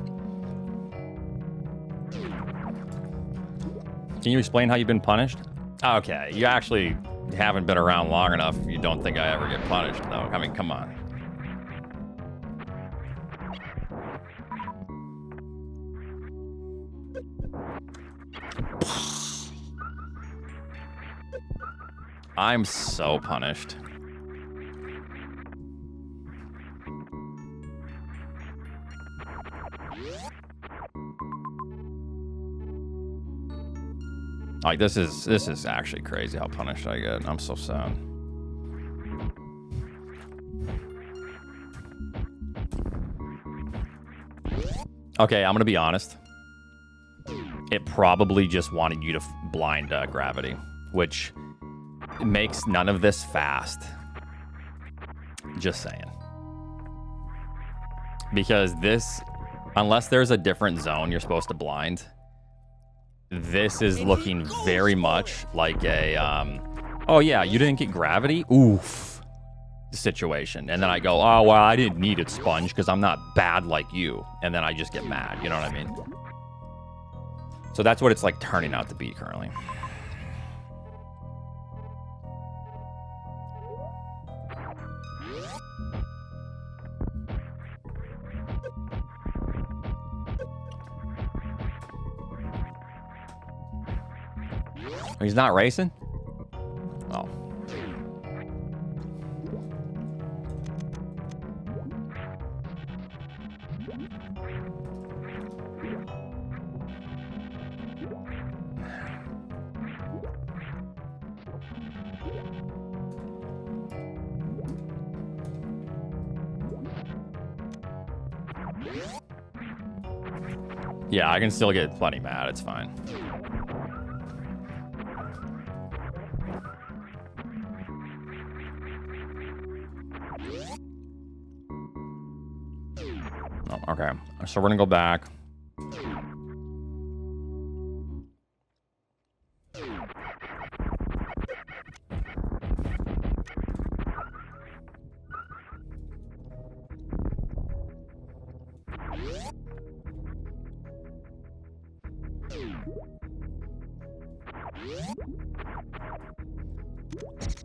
Can you explain how you've been punished? Okay, you actually haven't been around long enough. You don't think I ever get punished, though. I mean, come on. I'm so punished. Like, this is actually crazy how punished I get. I'm so sad. Okay, I'm gonna be honest. It probably just wanted you to blind gravity, which makes none of this fast. Just saying. Because this, unless there's a different zone you're supposed to blind, this is looking very much like a, oh yeah, you didn't get gravity? Oof. Situation. And then I go, oh, well, I didn't need it, Sponge, because I'm not bad like you. And then I just get mad, you know what I mean? So that's what it's like turning out to be currently. He's not racing? Oh. Yeah, I can still get plenty mad. It's fine. Oh, okay, so we're gonna go back.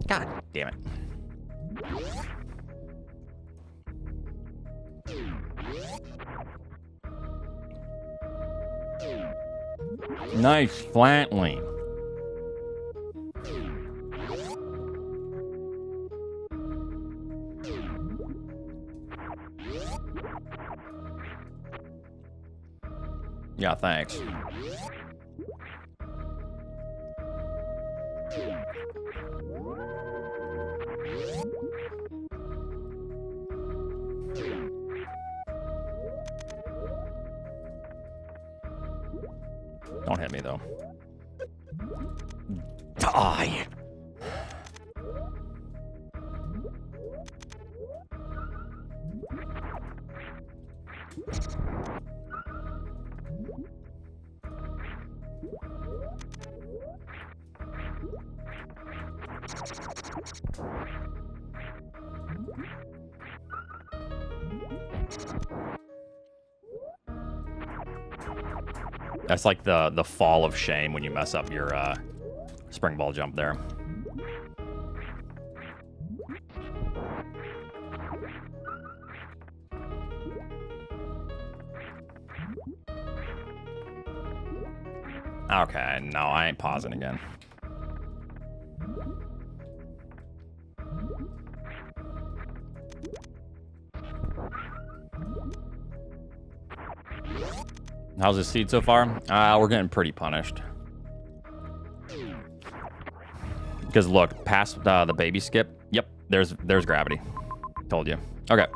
God damn it. Nice flat lane. Yeah, thanks. Don't hit me, though. Die! That's like the fall of shame when you mess up your spring ball jump there. Okay, no, I ain't pausing again. How's the seed so far? We're getting pretty punished. Because look, past the baby skip. Yep, there's gravity. Told you. Okay.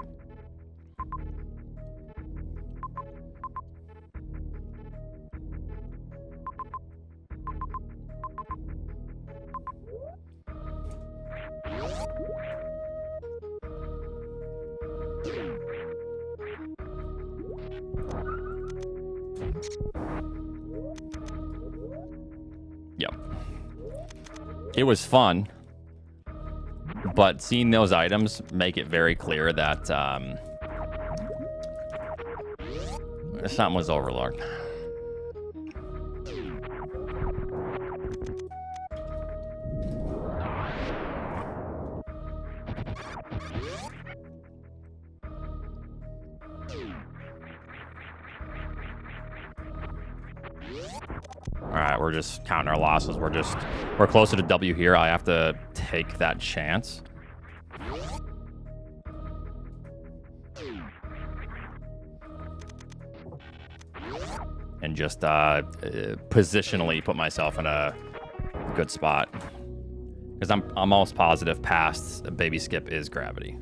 Yep. It was fun, but seeing those items make it very clear that something was overlooked. Alright, we're just counting our losses. We're closer to W here. I have to take that chance. And just positionally put myself in a good spot. Because I'm almost positive past the baby skip is gravity.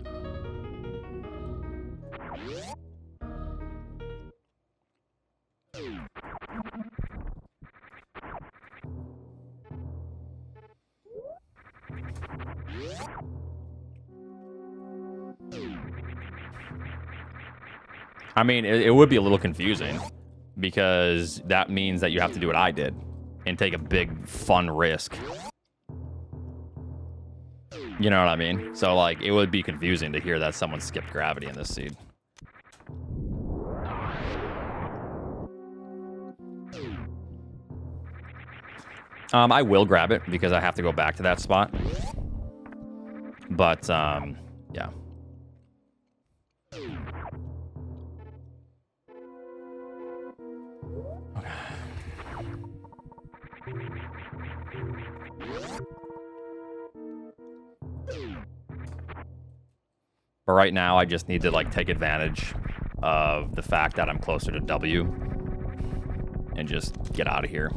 I mean, it would be a little confusing because that means that you have to do what I did and take a big, fun risk. You know what I mean? So, like, it would be confusing to hear that someone skipped gravity in this seed. I will grab it because I have to go back to that spot. But, yeah. But right now, I just need to, like, take advantage of the fact that I'm closer to W and just get out of here.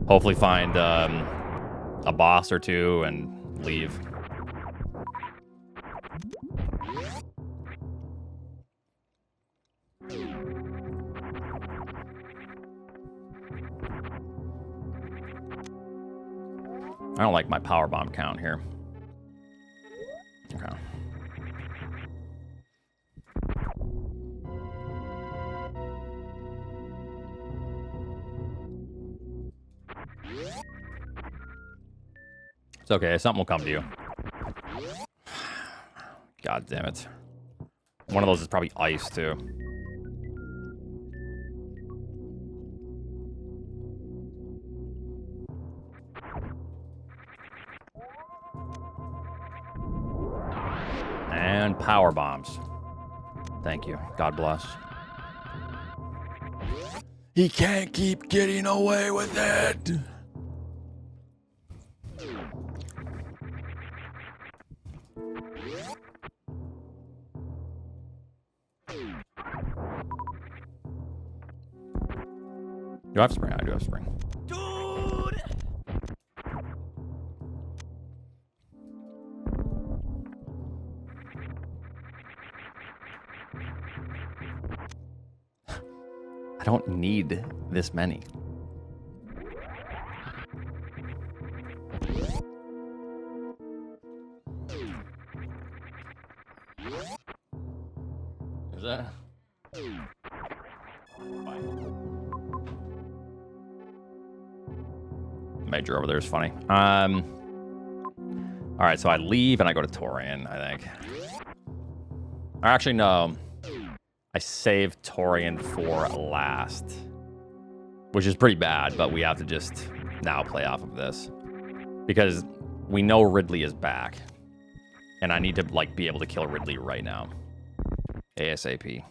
Hopefully find a boss or two and leave. don't like my power bomb count here. Okay. It's okay. Something will come to you. God damn it. One of those is probably ice, too. And power bombs. Thank you. God bless. He can't keep getting away with it. Do I have spring? I do have spring. Dude! I don't need this many. Is that? Major over there is funny. All right, so I leave and I go to Torian, I think. Or actually, no. I saved Torian for last, which is pretty bad, but we have to just now play off of this because we know Ridley is back, and I need to like be able to kill Ridley right now, ASAP.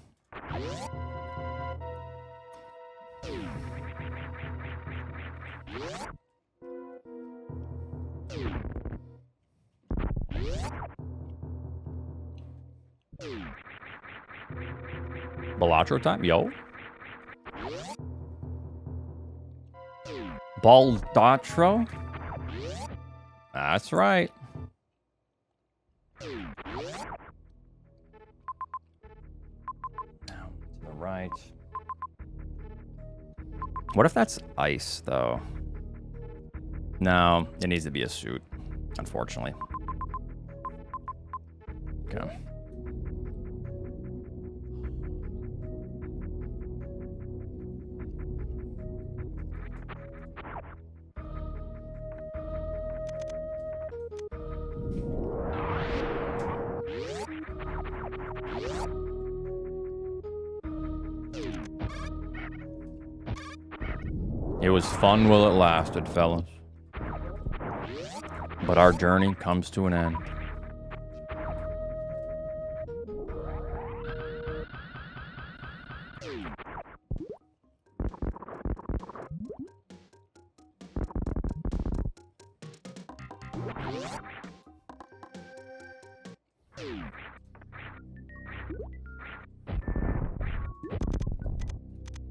Balatro time? Yo. Baldatro? That's right. Down to the right. What if that's ice, though? No, it needs to be a suit, unfortunately. Okay. It was fun while it lasted, fellas. But our journey comes to an end.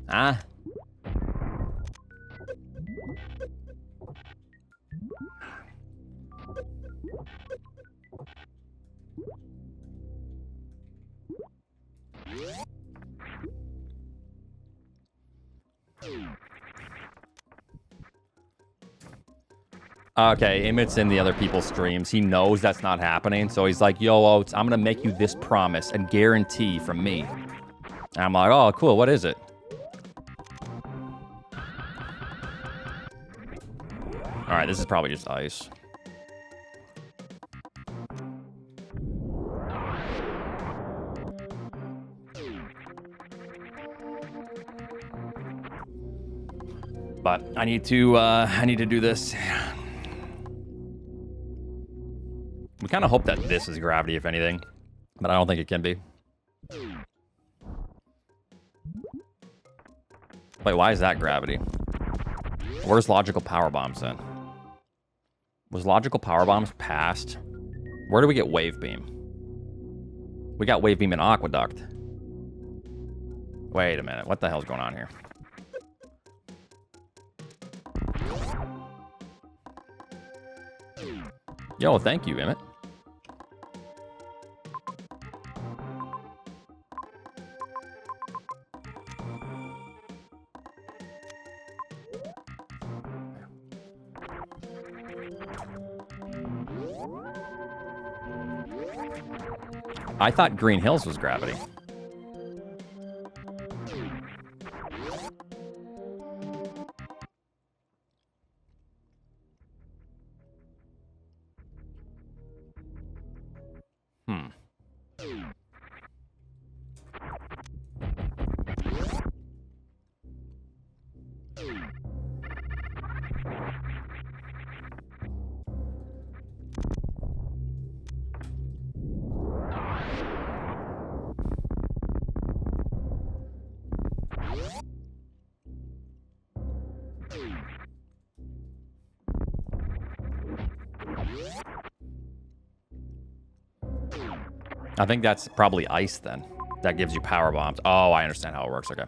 Ah. Okay, Emmett's in the other people's streams. He knows that's not happening, so he's like, yo, Oats, I'm going to make you this promise and guarantee from me. And I'm like, oh, cool, what is it? All right, this is probably just ice. But I need to do this. We kind of hope that this is gravity, if anything, but I don't think it can be. Wait, why is that gravity? Where's logical power bombs then? Was logical power bombs passed? Where do we get wave beam? We got wave beam in aqueduct. Wait a minute, what the hell's going on here? Yo, thank you, Emmett. I thought Green Hills was gravity. I think that's probably ice then. That gives you power bombs. Oh, I understand how it works. Okay.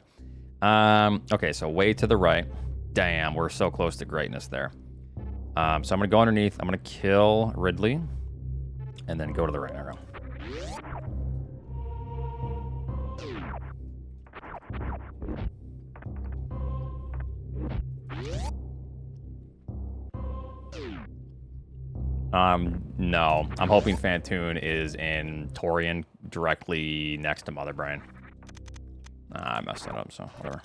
Okay, so way to the right. Damn, we're so close to greatness there. So I'm gonna go underneath. I'm gonna kill Ridley, and then go to the right. There we go. No. I'm hoping Fantoon is in Torian directly next to Mother Brain. I messed that up, so whatever.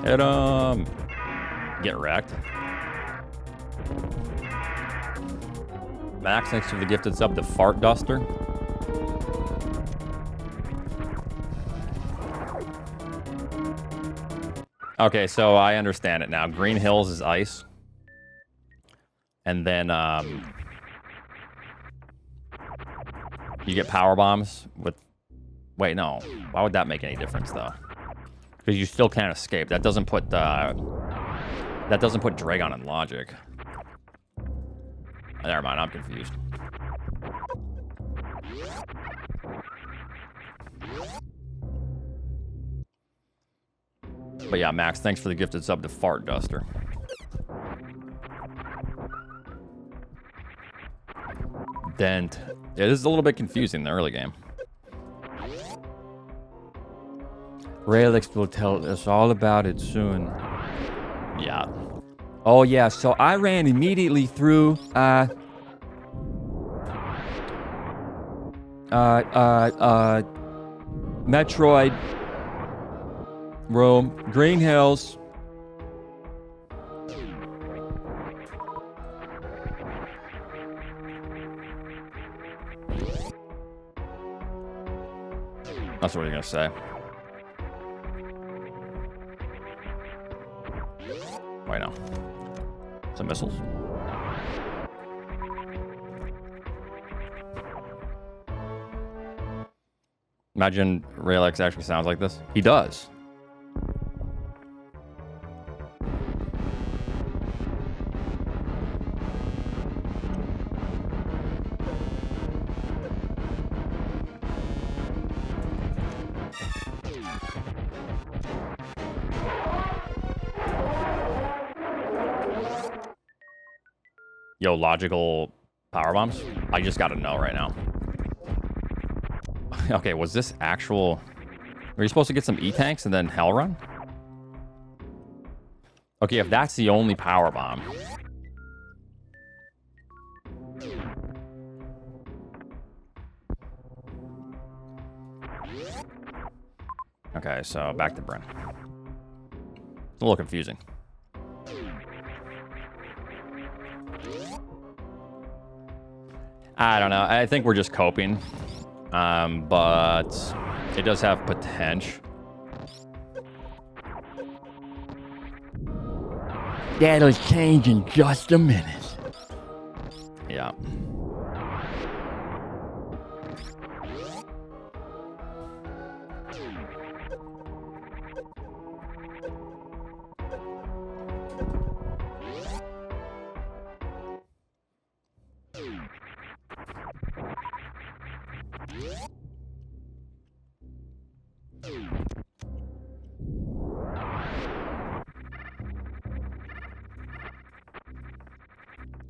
Hit him. Get wrecked. Max, thanks for the gifted sub to Fart Duster. Okay, so I understand it now. Green Hills is ice. And then you get power bombs with... Wait, no. Why would that make any difference, though? Because you still can't escape. That doesn't put Dragon in logic. Never mind, I'm confused. But yeah, Max, thanks for the gifted sub to Fart Duster. Dent. Yeah, this is a little bit confusing in the early game. Raelix will tell us all about it soon. Yeah. Oh yeah, so I ran immediately through Metroid room, Green Hills. That's what you're gonna say. Wait, no. Some missiles. Imagine Raelix actually sounds like this. He does. Yo, logical power bombs? I just gotta know right now. Okay, was this actual... Were you supposed to get some E-tanks and then Hell Run? Okay, if that's the only power bomb... Okay, so back to Bryn. It's a little confusing. I don't know. I think we're just coping. But it does have potential. That'll change in just a minute. Yeah.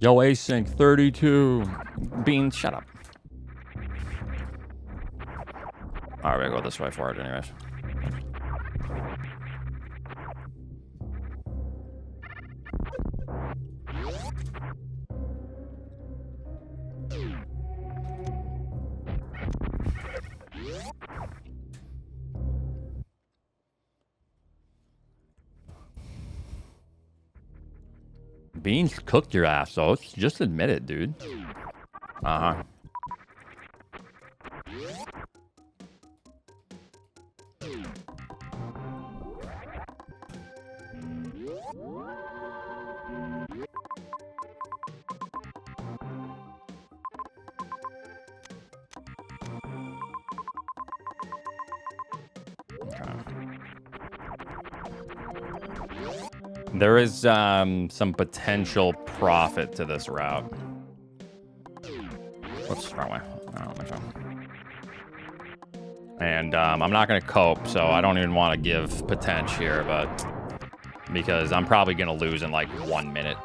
Yo, async 32. Beans, shut up. All right, we're gonna go this way for it, anyways. Beans cooked your ass, so just admit it, dude. Uh-huh. There is some potential profit to this route. Whoops, wrong way. Oh, my phone. And I'm not going to cope, so I don't even want to give potential here, but because I'm probably going to lose in like 1 minute.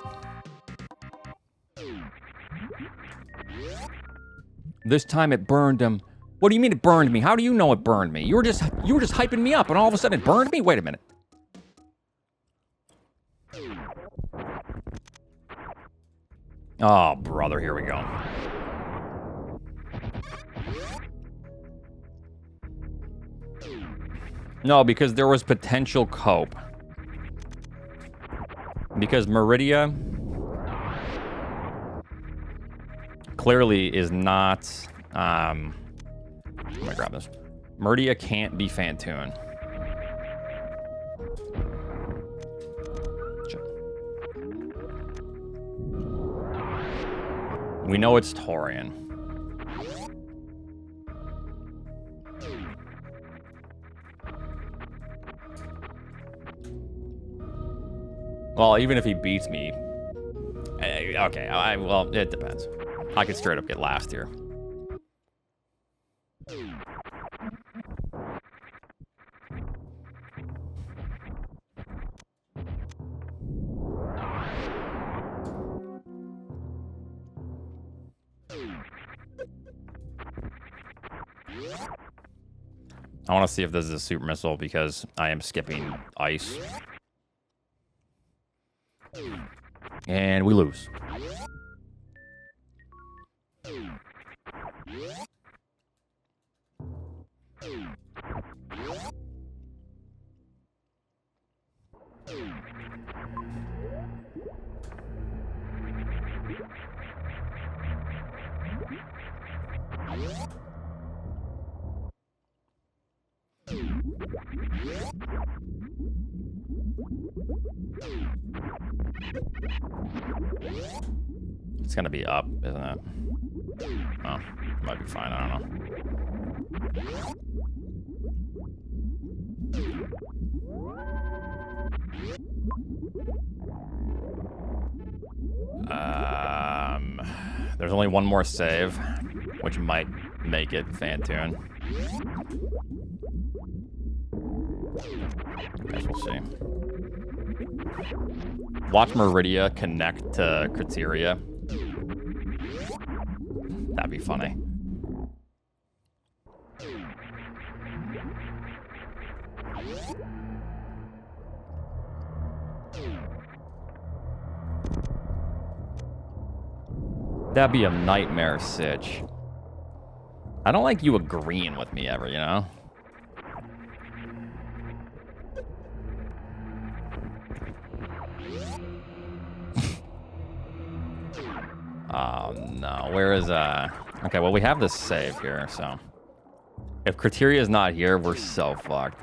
This time it burned him. What do you mean it burned me? How do you know it burned me? You were just hyping me up, and all of a sudden it burned me? Wait a minute. Oh, brother, here we go. No, because there was potential cope. Because Meridia clearly is not... I'm gonna grab this. Meridia can't be Fantoon. We know it's Torian. Well, even if he beats me... Okay, well, it depends. I could straight up get last here. I want to see if this is a super missile because I am skipping ice. And we lose. It's gonna be up, isn't it? Oh, it might be fine, I don't know. There's only one more save, which might make it Fantoon. Guess we'll see. Watch Meridia connect to Criteria. That'd be funny. That'd be a nightmare sitch. I don't like you agreeing with me ever, you know? Oh, no. Where is, Okay, well, we have this save here, so... If Criteria is not here, we're so fucked.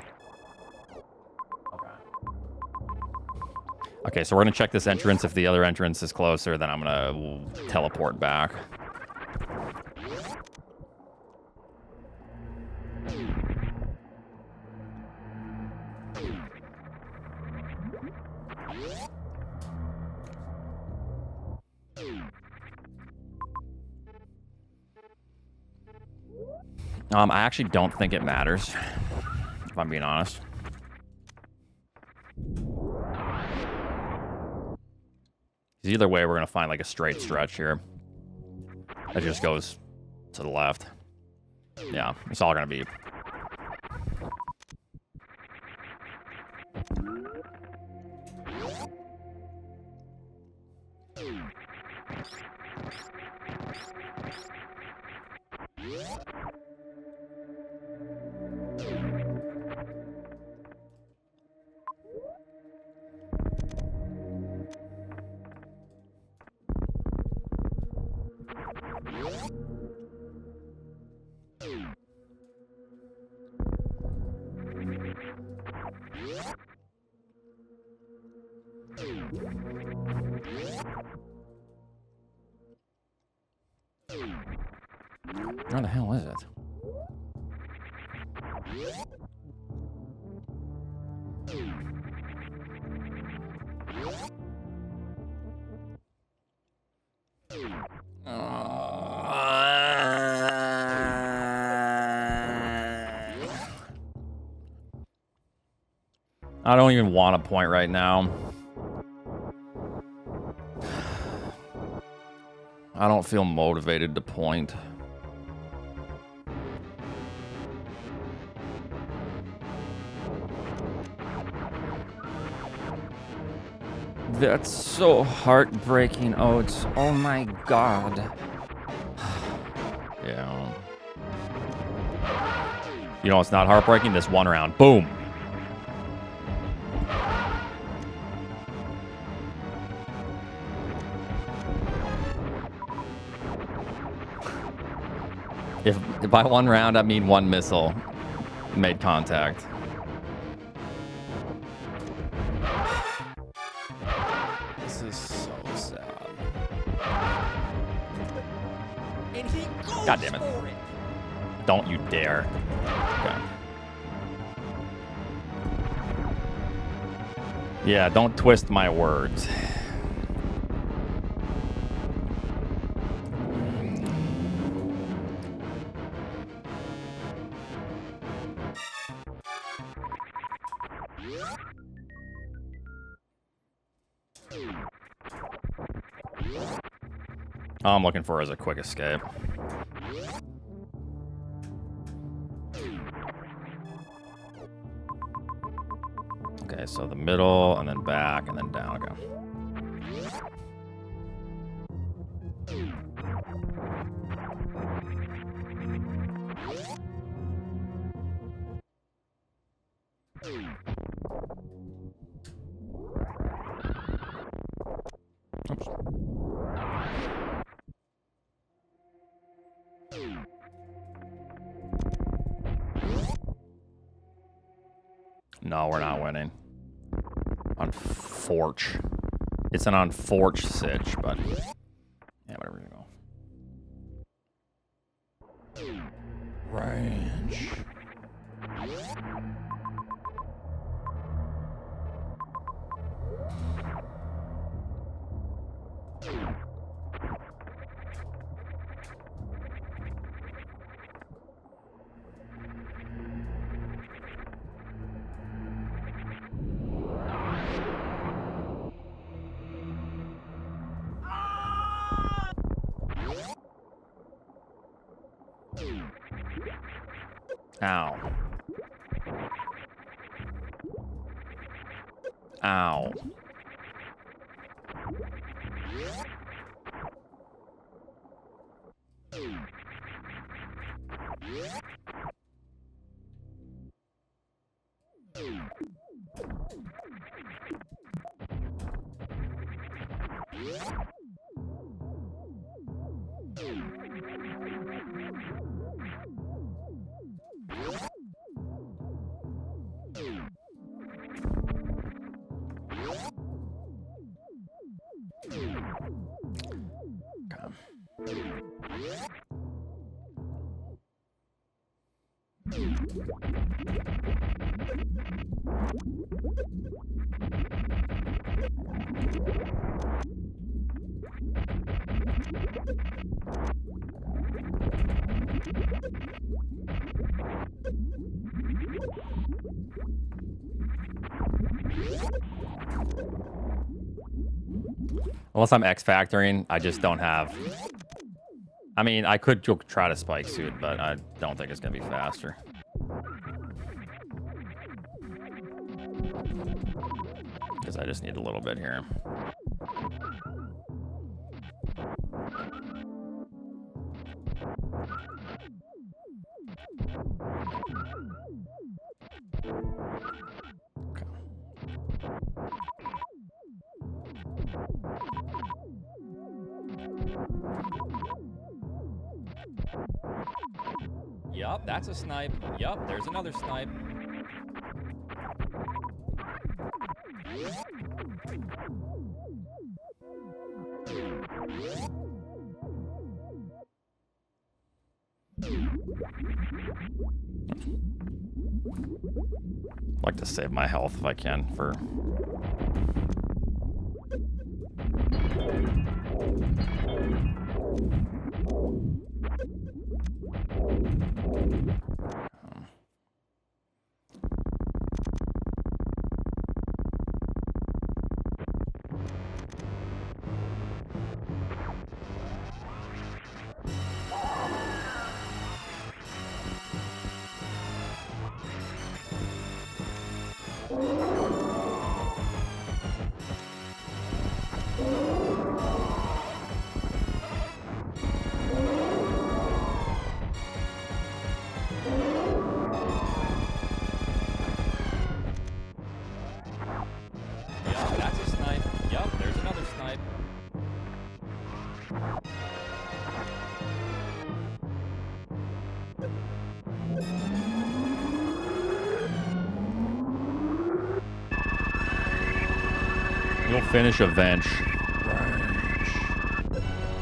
Okay, so we're gonna check this entrance. If the other entrance is closer, then I'm gonna teleport back. I actually don't think it matters, if I'm being honest. Either way, we're gonna find like a straight stretch here. That just goes to the left. Yeah, it's all gonna be. Where the hell is it? I don't even want a point right now. I don't feel motivated to point. That's so heartbreaking, Oats. Oh my god. Yeah. You know it's not heartbreaking? This one round. Boom. If by one round, I mean one missile made contact. This is so sad. And he goes God damn it. for it. Don't you dare. Okay. Yeah, don't twist my words. All I'm looking for is a quick escape. Okay, so the middle, and then back, and then down. Okay. Oops. No, we're not winning. Unforch. It's an unforch sitch, but yeah, whatever you go. Range. Ow. Ow. Unless I'm X-factoring, I just don't have... I mean, I could try to spike suit, but I don't think it's going to be faster. Because I just need a little bit here. Okay. Yup, that's a snipe. Yup, there's another snipe. I'd like to save my health if I can for... You'll finish a bench.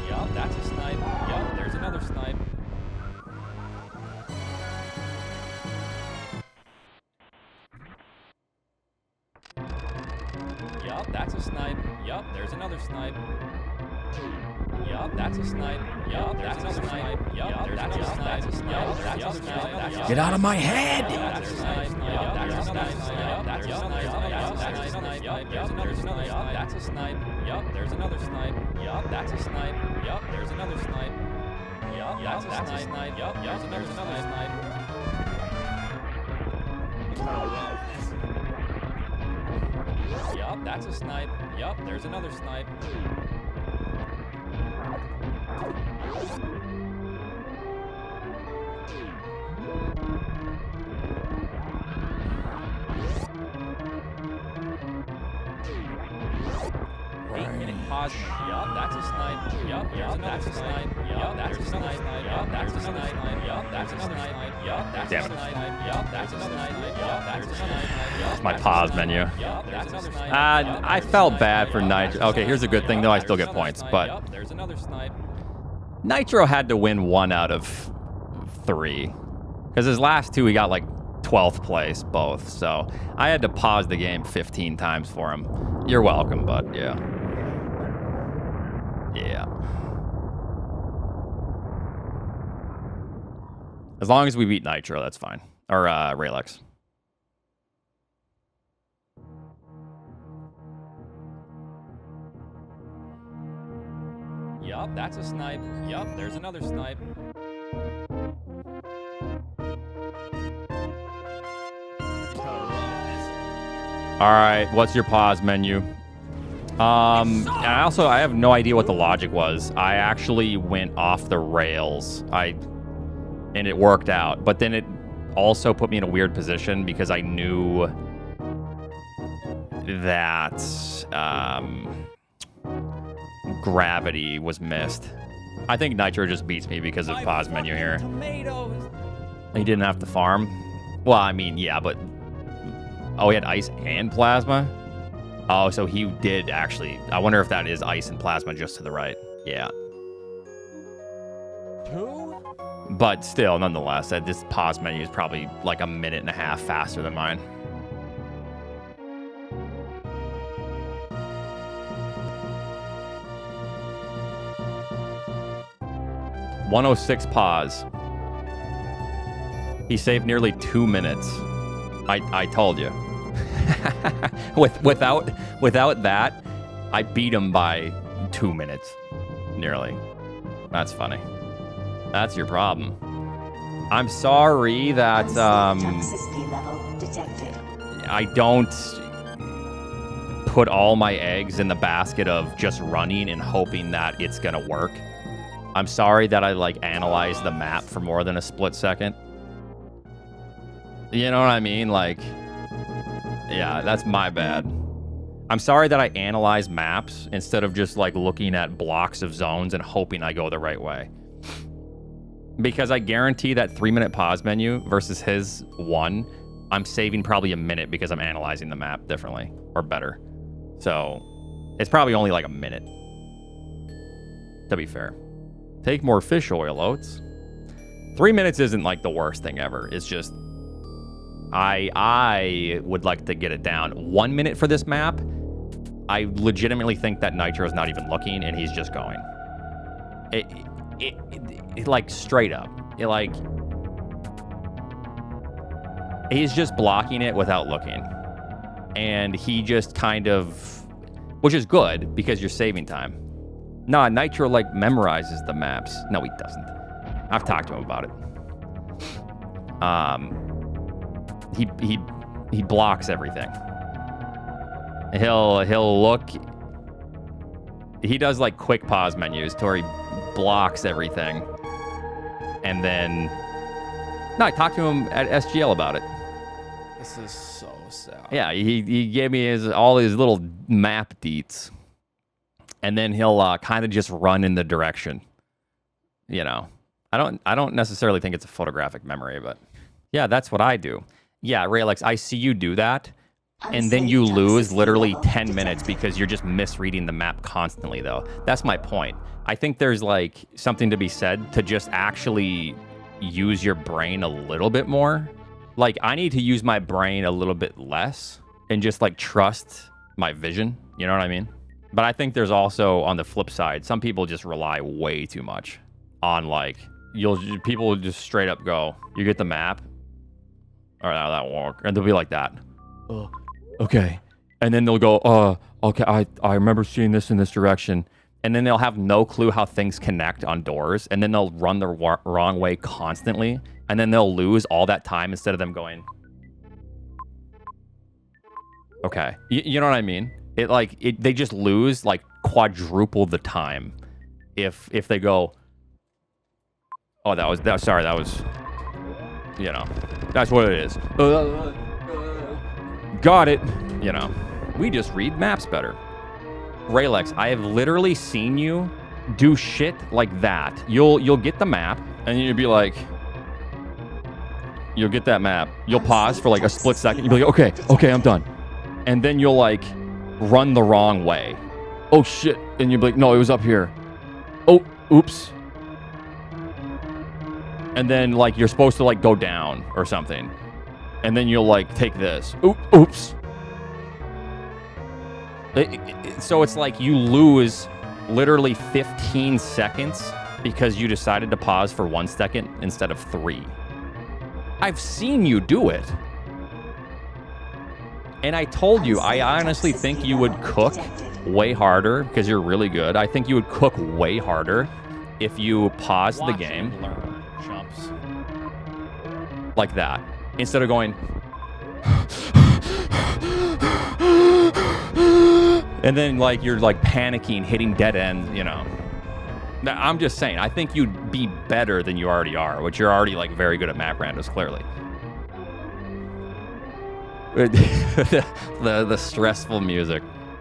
Yup, that's a snipe. Yup, there's another snipe. Yup, that's a snipe. Yup, there's another snipe. Yup, that's a snipe. Yup, that's a snipe. Yup, that's a snipe. Yup, that's a snipe. Get out of my head! That's a snipe. Yup, that's a snipe. Yup, that's a snipe. Yup, that's a snipe. Yup, there's another snipe. Yup, that's a snipe. Yup, there's another snipe. Yup, that's a snipe. Yup, there's another snipe. Yup, that's a snipe. Yup, there's another snipe. Yup, that's a snipe. Yup, there's another snipe. Pause. Yup, that's a snipe. Yup, that's a snipe. Yup, that's a snipe. Yup, that's a snipe. Yup, that's a snipe. Yup, that's a snipe. Yup, that's a snipe. Yup, that's a snipe. It's my pause menu. Yup, that's a snipe. I felt bad for Nitro. Okay, here's a good thing though. I still get points, but there's another snipe. Nitro had to win 1 out of 3 because his last 2 he got like 12th place both. So I had to pause the game 15 times for him. You're welcome, bud. Yeah. Yeah. As long as we beat Nitro, that's fine. Or Raylex. Yup, that's a snipe. Yup, there's another snipe. All right, what's your pause menu? And I have no idea what the logic was. I actually went off the rails. And it worked out. But then it also put me in a weird position because I knew that gravity was missed. I think Nitro just beats me because of pause menu here. Tomatoes. He didn't have to farm. Well, I mean, yeah, but... Oh, he had ice and plasma? Oh, so he did actually. I wonder if that is ice and plasma just to the right. Yeah. 2? But still, nonetheless, this pause menu is probably like 1.5 minutes faster than mine. .106 pause. He saved nearly 2 minutes. I told you. Without that, I beat him by 2 minutes, nearly. That's funny. That's your problem. I'm sorry that I don't put all my eggs in the basket of just running and hoping that it's gonna work. I'm sorry that I like analyze the map for more than a split second. You know what I mean? Like, yeah, that's my bad. I'm sorry that I analyze maps instead of just like looking at blocks of zones and hoping I go the right way. Because I guarantee that 3-minute pause menu versus his 1, I'm saving probably a minute because I'm analyzing the map differently or better. So it's probably only like a minute, to be fair. Take more fish oil, Oats. 3 minutes isn't like the worst thing ever. It's just I would like to get it down. 1 minute for this map, I legitimately think that Nitro's not even looking and he's just going. It like straight up. It like he's just blocking it without looking. And he just kind of, which is good because you're saving time. Nah, Nitro like memorizes the maps. No, he doesn't. I've talked to him about it. He blocks everything. He'll look. He does like quick pause menus to where he blocks everything. And then, no, I talked to him at SGL about it. This is so sad. Yeah, he gave me all his little map deets. And then he'll kind of just run in the direction. You know, I don't necessarily think it's a photographic memory, but yeah, that's what I do. Yeah, Raylex, I see you do that. And then you lose literally 10 minutes because you're just misreading the map constantly, though. That's my point. I think there's like something to be said to just actually use your brain a little bit more. Like, I need to use my brain a little bit less and just like trust my vision. You know what I mean? But I think there's also, on the flip side, some people just rely way too much on like, people will just straight up go, you get the map, or that won't work. And they'll be like that. Okay. And then they'll go, okay, I remember seeing this in this direction. And then they'll have no clue how things connect on doors. And then they'll run the wrong way constantly. And then they'll lose all that time instead of them going, okay. You know what I mean? They just lose like quadruple the time if they go, oh, that was, you know, that's what it is. Got it. You know, we just read maps better. Raylex, I have literally seen you do shit like that. You'll get the map and you'll be like, you'll get that map. You'll pause for like a split second. You'll be like, okay, I'm done. And then you'll like run the wrong way. Oh shit. And you'll be like, no, it was up here. Oh, oops. And then like you're supposed to like go down or something. And then you'll like take this. Oops. So it's like you lose literally 15 seconds because you decided to pause for 1 second instead of 3. I've seen you do it. And I told you, I honestly think you would cook way harder because you're really good. I think you would cook way harder if you paused the game. Learn, chumps. Like that. Instead of going... and then like you're like panicking, hitting dead ends, you know. I'm just saying, I think you'd be better than you already are, which you're already like very good at map randos, clearly. The stressful music.